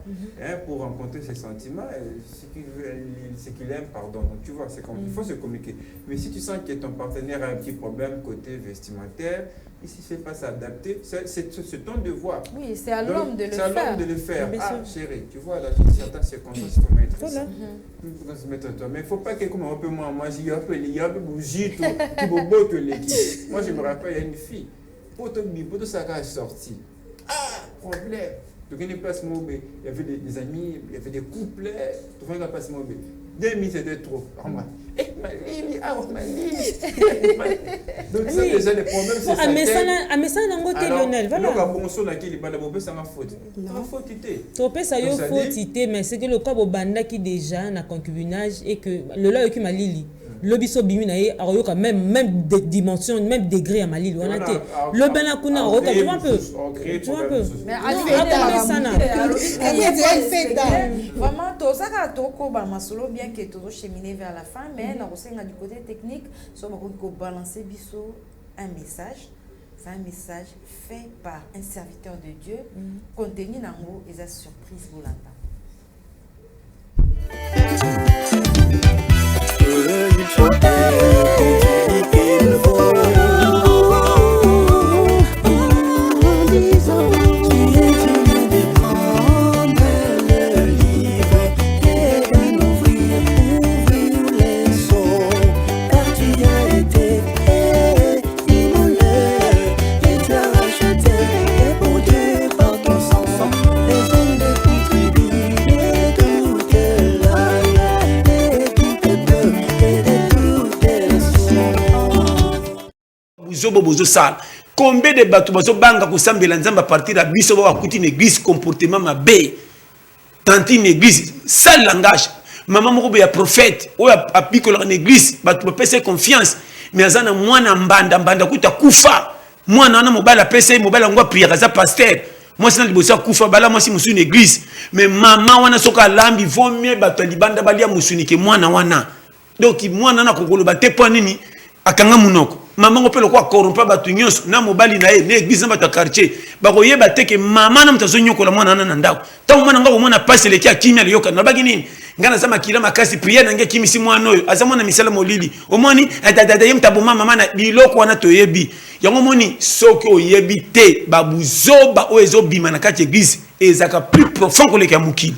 Speaker 3: pour rencontrer ses sentiments, ce qu'il aime, pardon. Donc tu vois, il faut se communiquer. Mais si tu sens que ton partenaire a un petit problème côté vestimentaire, et si c'est pas s'adapter, c'est ton devoir.
Speaker 1: Oui, c'est à l'homme de le faire.
Speaker 3: C'est à l'homme de le faire. Ah, chérie, tu vois, là, j'ai certaines circonstances, il faut mettre ça. Il faut se mettre toi. Mais il ne faut pas que, comme un peu moi, il y a un peu bougie, tout beau que l'équipe. Moi, je me rappelle, il y a une fille. Pour tout ça qui est sorti. Ah, problème. Donc, il y avait des amis, il y avait des couples. Tout le monde passe mon bé. 2 minutes, c'était trop. Donc, ça, déjà, les problèmes, c'est ça.
Speaker 8: Mais ça, c'est Lionel. Voilà. Mais c'est que le corps au banda qui déjà na concubinage et que le là qui m'a lili. Le biso bimina et aroyoka même des dimensions, même degré à Malili. On a été. Le bena kuna aroyoka, tu vois un peu. Tu vois un peu. Mais
Speaker 1: vraiment, tout ça a toko ba masolo bien que tout cheminer vers la fin, mais na rosenga du côté technique, so ba ko balancer biso un message. C'est un message fait par un serviteur de Dieu, contenu dans mot et sa surprise pour l'entendre.
Speaker 2: Il faut qu'il faut en disant qui est digne de prendre le livre et de ouvrir les sceaux, car tu as été immolé et tu as racheté pour Dieu par ton sang les hommes de toute tribu et toute
Speaker 10: bozo sala combien de bato bazo banga ko sambela nzamba à partir à biso ba kuti une église comportement mabe tanti une église sale langage maman moko ya prophète o apikola en église bato pesa confiance mais azana mwana mbanda kuta kufa mwana na mobala pesa mobala ngwa prière za pasteur moi c'est na libosa kufa bala moi si musu une église mais maman wana soka lambi vaut mieux bato libanda balia musuni ke mwana wana donc mwana na kokolo ba te po nini akanga munoko maman opelo kwa corrompa batu nyonso na mobali na ye na église na batu quartier bakoyeba te ke mama na mutazo nyokola mwana na ndako ta mwana ngabo mwana passe le kia kimia le yoka na bagi nini ngana za makila makasi prière na nge kimisi mwana oyo aza mwana misala molili omoni adadada yem taboma mama na biloko wana toyebi yango moni soki oyebi te babuzoba o ezo bima na kati église ezaka plus profond que le kia mukili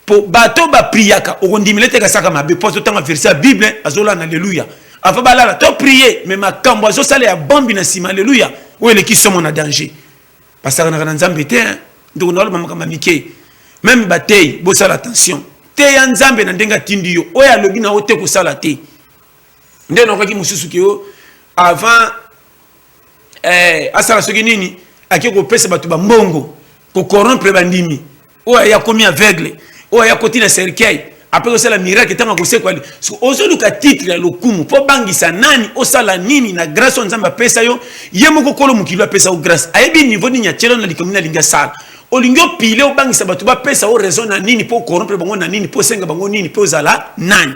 Speaker 10: po bato ba priaka okondimilete ka saka mabe po to tanga verset bible azola na alléluia. Avant balala to prier mais ma kambo zo sala ya bombi na sima alléluia ou ele qui somo na danger parce que na nzambe te ndoko na mama kama mike même batay bo sala attention te ya nzambe na ndenga tindi yo o ya lobi na o te ko sala te ndeno ko ki mususu ki yo avant asala soki nini akiko pesa batu ba mbongo ko corrompre bandimi o ya komi aveugle o ya koti na cercueil. Après ça la miracle tanga ko se kwali ozoluka titre ya lokumu po bangisa nani osala nini na grâce nzamba pesa yo yemoko kolo mukilo pesa o grâce ayebi niveau ni nyachelo na likomina linga sala olingyo pile o bangisa batu ba pesa o raison na nini po corrompre bango na nini po senga bango nini po zala nani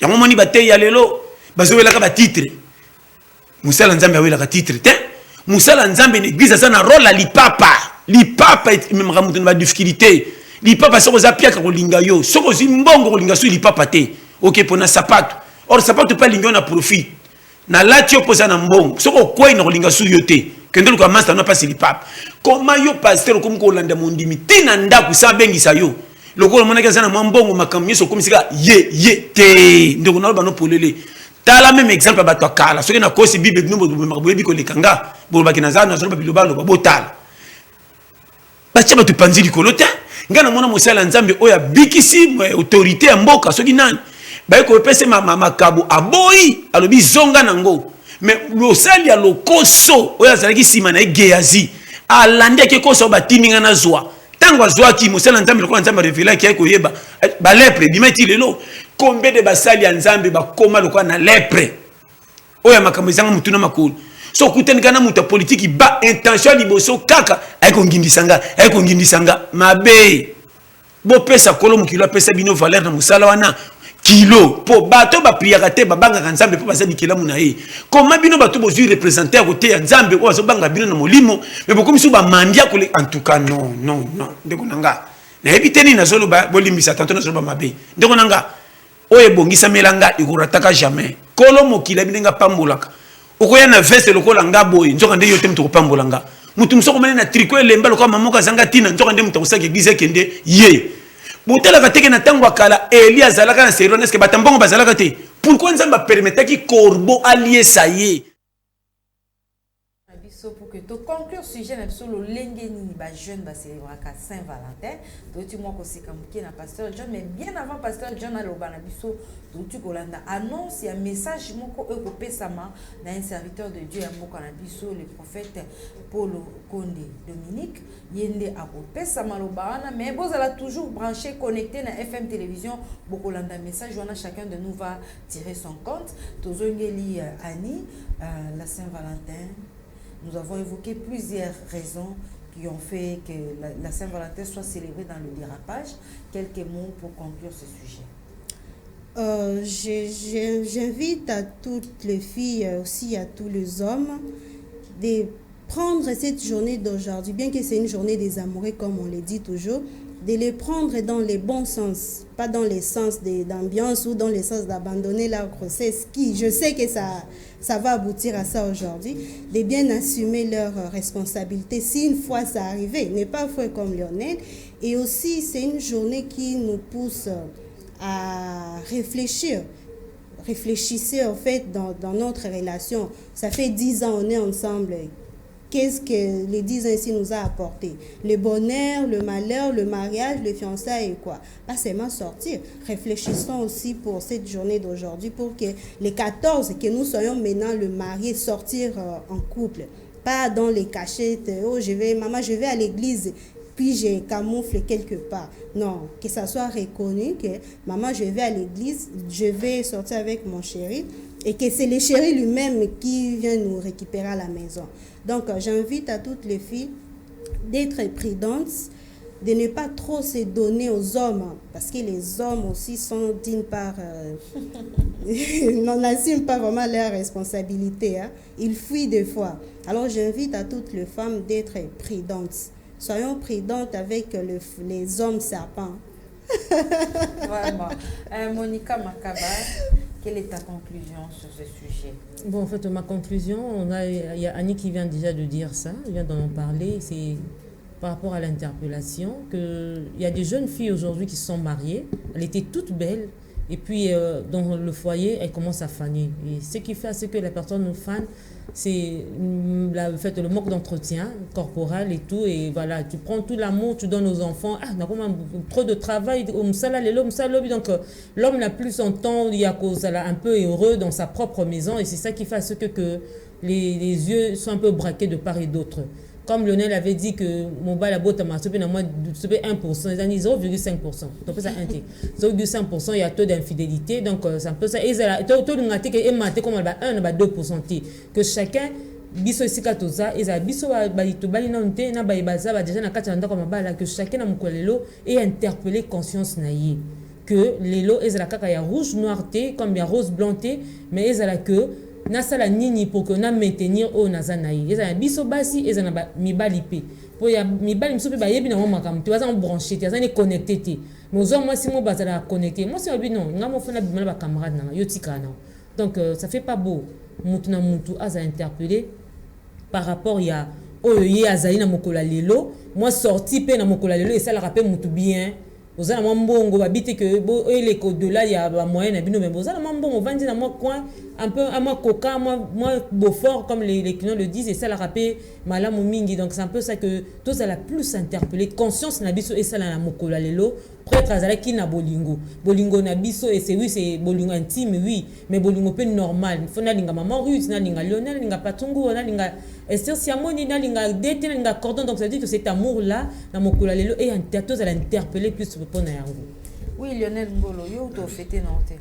Speaker 10: yango moni batay ya lelo bazowela ka ba titre musala nzambe awela ka titre te musala nzambe l'église ça na rôle lipapa imemaka mutu na difficulté li papa soko za pia ka kolinga yo soko zimbongo kolinga so li papa te OK pona sapato or sapato pa linga na profit na lati yo poza na mbongo soko kwai na kolinga so yo te kende luka master no pas le pape comment yo pasteur comme ko landa mondimi tina ndaku sa bengisa yo lokolo monaka sana mwambongo makamyo so comme sika ye te ndeko na bano polele tala même exemple ba to kala soki na kosi bible no boye biko lekanga bo ba kinaza na so ba bilobalo ba botala ba chaba tu panzi likolo te ngana mona mosala nzambe oya bikisi autorité ya mboka soki nani ba ko pese makabo aboyi alobi zonga nango mais losali ya lokoso oya zalaki sima na Geazi alandi ke koso batininga na zwa tango azwa ki mosala nzambe lokona nzambe revela ki ko yeba ba lepre bimeti lelo combien de basali ya nzambe ba koma lokona na lepre oya makambo zanga mutuna makulu so kuteni kana muta politique ba intention liboso kaka ayiko ngindisanga mabe bo pesa kolo mukilo pesa bino valeur na musala wana kilo po bato ba priaka te babanga ka nzambe po bazali kila muna ye koma bino bato bozui représenter côté ya nzambe o bazo banga bino na molimo mais bokomi su ba mandia ko en tout cas non ndeko nanga na ebiteni na zolo ba bolimbisa tanto na zolo ba mabe ndeko nanga o ebongisa melanga ikurataka jamais kolo mokila binenga pambolaka okoya na veste lokola nga boy nzoka nde yote mtu kopambola nga mutu msoko mene na tricot lemba lokola mamoka zanga tina nzoka nde mtu kosaka église kende ye botela kateke na tango akala Elia zalaka na serone est-ce que batambongo bazalaka te pourquoi nzamba permettre ki corbeau allié ça y
Speaker 1: pour que tu conclure sujet absolu l'engeni ba jeune ba célébrer Saint-Valentin tu moi aussi comme qui na pasteur John mais bien avant pasteur John a loba na biso tu kolanda annonce un message moko ekopesama na un serviteur de Dieu ya moko na biso le prophète Paul Konde Dominique yende akopesama lobana mais bozala toujours branché connecté na FM télévision bokolanda message wana chacun de nous va tirer son compte tozongeli Annie la Saint-Valentin. Nous avons évoqué plusieurs raisons qui ont fait que la Saint-Valentin soit célébrée dans le dérapage. Quelques mots pour conclure ce sujet.
Speaker 7: J'invite à toutes les filles, aussi à tous les hommes, de prendre cette journée d'aujourd'hui, bien que c'est une journée des amoureux, comme on le dit toujours, de les prendre dans les bons sens, pas dans les sens d'ambiance ou dans les sens d'abandonner leur grossesse, qui, je sais que ça va aboutir à ça aujourd'hui, de bien assumer leurs responsabilités si une fois ça arrivait, n'est pas fou comme Lionel. Et aussi, c'est une journée qui nous pousse à réfléchir. Réfléchissez en fait dans notre relation. Ça fait 10 ans on est ensemble. Qu'est-ce que les 10 ans ici nous a apporté? Le bonheur, le malheur, le mariage, le fiançailles et quoi? Pas seulement sortir. Réfléchissons aussi pour cette journée d'aujourd'hui pour que les 14, que nous soyons maintenant le marié, sortir en couple. Pas dans les cachettes, oh maman je vais à l'église, puis je camoufle quelque part. Non, que ça soit reconnu que maman je vais à l'église, je vais sortir avec mon chéri et que c'est le chéri lui-même qui vient nous récupérer à la maison. Donc, j'invite à toutes les filles d'être prudentes, de ne pas trop se donner aux hommes, parce que les hommes aussi sont d'une part, n'assument pas vraiment leurs responsabilités. Hein. Ils fuient des fois. Alors, j'invite à toutes les femmes d'être prudentes. Soyons prudentes avec les hommes serpents.
Speaker 1: Vraiment. Monica Makaba, quelle est ta conclusion sur ce sujet?
Speaker 8: Bon, en fait, ma conclusion, il y a Annie qui vient déjà de dire ça, elle vient d'en parler, c'est par rapport à l'interpellation, qu'il y a des jeunes filles aujourd'hui qui sont mariées, elles étaient toutes belles, et puis dans le foyer, elles commencent à faner. Et ce qui fait à ce que la personne nous fane, c'est le manque d'entretien corporel et tout, et voilà, tu prends tout l'amour, tu donnes aux enfants, on a comme trop de travail, donc l'homme n'a plus son temps, il y a cause, elle a un peu heureux dans sa propre maison, et c'est ça qui fait à ce que les yeux sont un peu braqués de part et d'autre. Comme Lionel avait dit que mon bas la botte m'a sauvé 1%, ils ont dit 0,5%. Donc ça 0,5%, il y a taux d'infidélité, donc c'est un peu ça. Et taux de ngate que maté comme 1,2%. Que chacun biso esika toza eza biso balito balina nte na bayibaza ba déjà na kati ndako mabala que chacun na mukolelo et interpeller conscience na ye que lelo ezala kaka ya rouge noir té comme ya rose blanc té mais ezala que na sala nini pour que na maintenir o nazanayi ezala biso basi ezala ba mibali pe pour ya mibali mso pe ba yebi na mo makamto baza branché té azani connecté té mais aux moi si mo bazala connecté moi si obi non ngamo fona bimala ba camarade na yotika na donc ça fait pas beau mutu na mutu aza interpeller par rapport ya oyo azali na mokola lelo moi sorti pe na mokola lelo et ça la rappelle mutu bien ozana mbongo babite que les au-delà il y a moyen na bino mais ozana mbongo vandi na moi coin un peu à moi coca moi Beaufort comme les clients le disent et ça la rappelle malamu mingi donc c'est un peu ça que tous à la plus interpellé conscience na biso et ça na mokola lelo prêtre azalaki na bolingo na biso et c'est oui c'est bolingo intime oui mais bolingo pe normal faut na linga maman Ruth na linga Lionel na linga Patungu na linga Esther Siamoni na linga Dete na linga Cordon donc ça veut dire que cet amour là na mokola lelo et en tous à l'interpeller plus pour na yango.
Speaker 1: Oui Lionel Ngolo yo to fêter non te.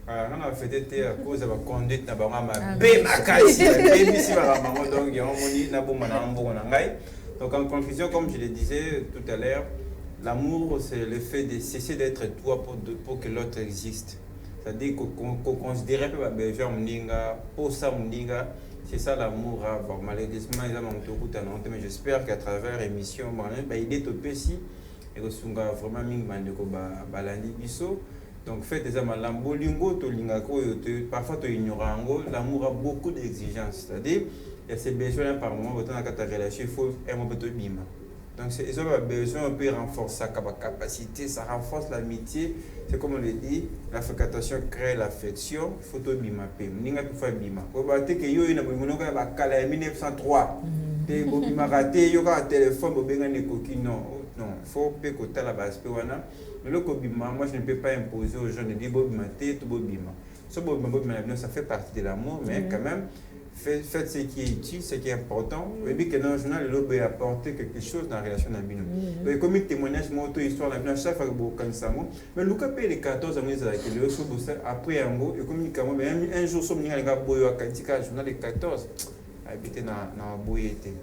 Speaker 3: Ah non a fêté à cause de la conduite na bango ma be makasi be bisi ba maman donc yo moni na bomba na mbongo na ngai. Donc en conclusion comme je le disais tout à l'heure, l'amour c'est le fait de cesser d'être toi pour que l'autre existe. C'est-à-dire qu'on considère pas besoin mninga pour ça mninga. C'est ça l'amour. Malheureusement, ils ont tout à l'heure, mais j'espère qu'à travers l'émission, il est au PC et que sunga vraiment ming mandeko balandi biso. Donc fait des amas lambolingo to lingako parfois to ignorango. L'amour a beaucoup d'exigences. C'est-à-dire il y a ces besoins par moment autant dans ta relation il faut un peu de bima. Donc ils ont besoin un peu renforcer sa capacité, ça renforce l'amitié. C'est comme on le dit, la fréquentation crée l'affection. Il faut tout bima pe. Ninga peut faire bima. Au baté que yo ina bongo ka ba kala 1903. Te bo bima raté yo ka téléphone bo benga ne coquille non. Non, faut pe ko tala ba aspect wana. Mais le ko bima, moi je ne peux pas imposer aux gens de dire bo bima te to bo bima. So bo bima ça fait partie de l'amour mais quand même faites ce qui est utile, ce qui est important. Et puis que dans le journal, le peut apporter quelque chose dans la relation d'Abino. Et comme il témoignage, mon auto-histoire, l'Abino, chaque fois que vous connaissez ça, mais le cas paye les 14 ans, après un mot, et comme il un jour, il y a un gars boyo à Kantika, le journal des 14, habité dans la boyété.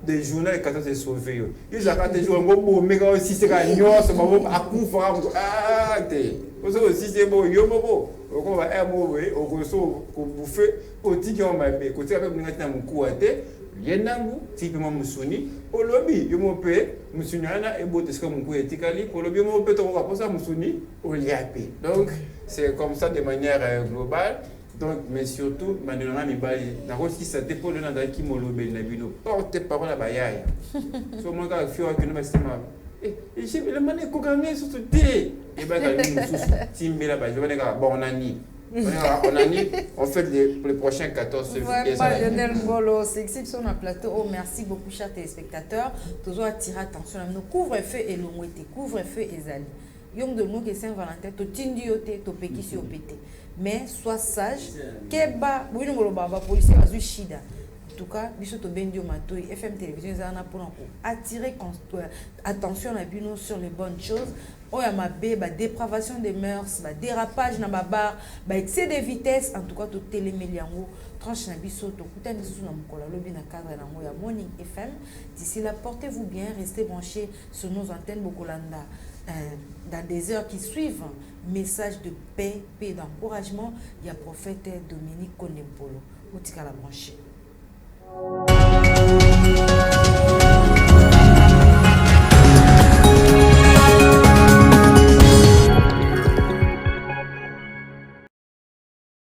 Speaker 3: Des journaux les 14 est sauvé. Ils ont raté jour un gros mais aussi c'est gagnon, c'est bon à coup fort. Ah, t'es. Aussi c'est bon, yo bobo. On va un mot au reçoit au bouffer au ticket on m'a payé. Côté avec n'importe mon coup à terre. Yenangu, typiquement Moussuni, au lobby, yo mon pay, Moussunana et Botes comme mon coup et Tikali, au lobby mon pay, on va passer à Moussuni, au Liapé. Donc c'est comme ça de manière globale. Donc, mais surtout, maintenant, si ça dépend de l'endroit qui m'a lobé, porte-parole à Bayaï. Sur mon gars, il faut que nous fassions. Et j'ai vu le mané cocané sur ce thé. Et bien, si je là-bas, je vais dire, bon, on a ni. On fait les prochains 14 février.
Speaker 1: Lionel Ngolo, c'est exception à plateau. Oh, merci beaucoup, chers téléspectateurs. Toujours attirer attention à nous. Couvre-feu et l'ongouete, couvre-feu et zali. Yom de nous que Saint-Valentin, to tindi yote, to peki si opete. Mais sois sage. Keba, oui nous le baba policier a shida. En tout cas, biso to bendio matoi FM télévision zana pour attirer attention à bino sur les bonnes choses. Oh ya mabe ba dépravation des mœurs, ba dérapage na ba bar, ba excès de vitesse. En tout cas, to téléméliango tranche na biso to kutani sous na mukola lobi na cadre na ya Morning FM. D'ici là, portez-vous bien, restez branchés sur nos antennes Bokolanda. Dans des heures qui suivent, message de paix, paix d'encouragement, il y a prophète Dominique Konempolo. Où tu as la brancher?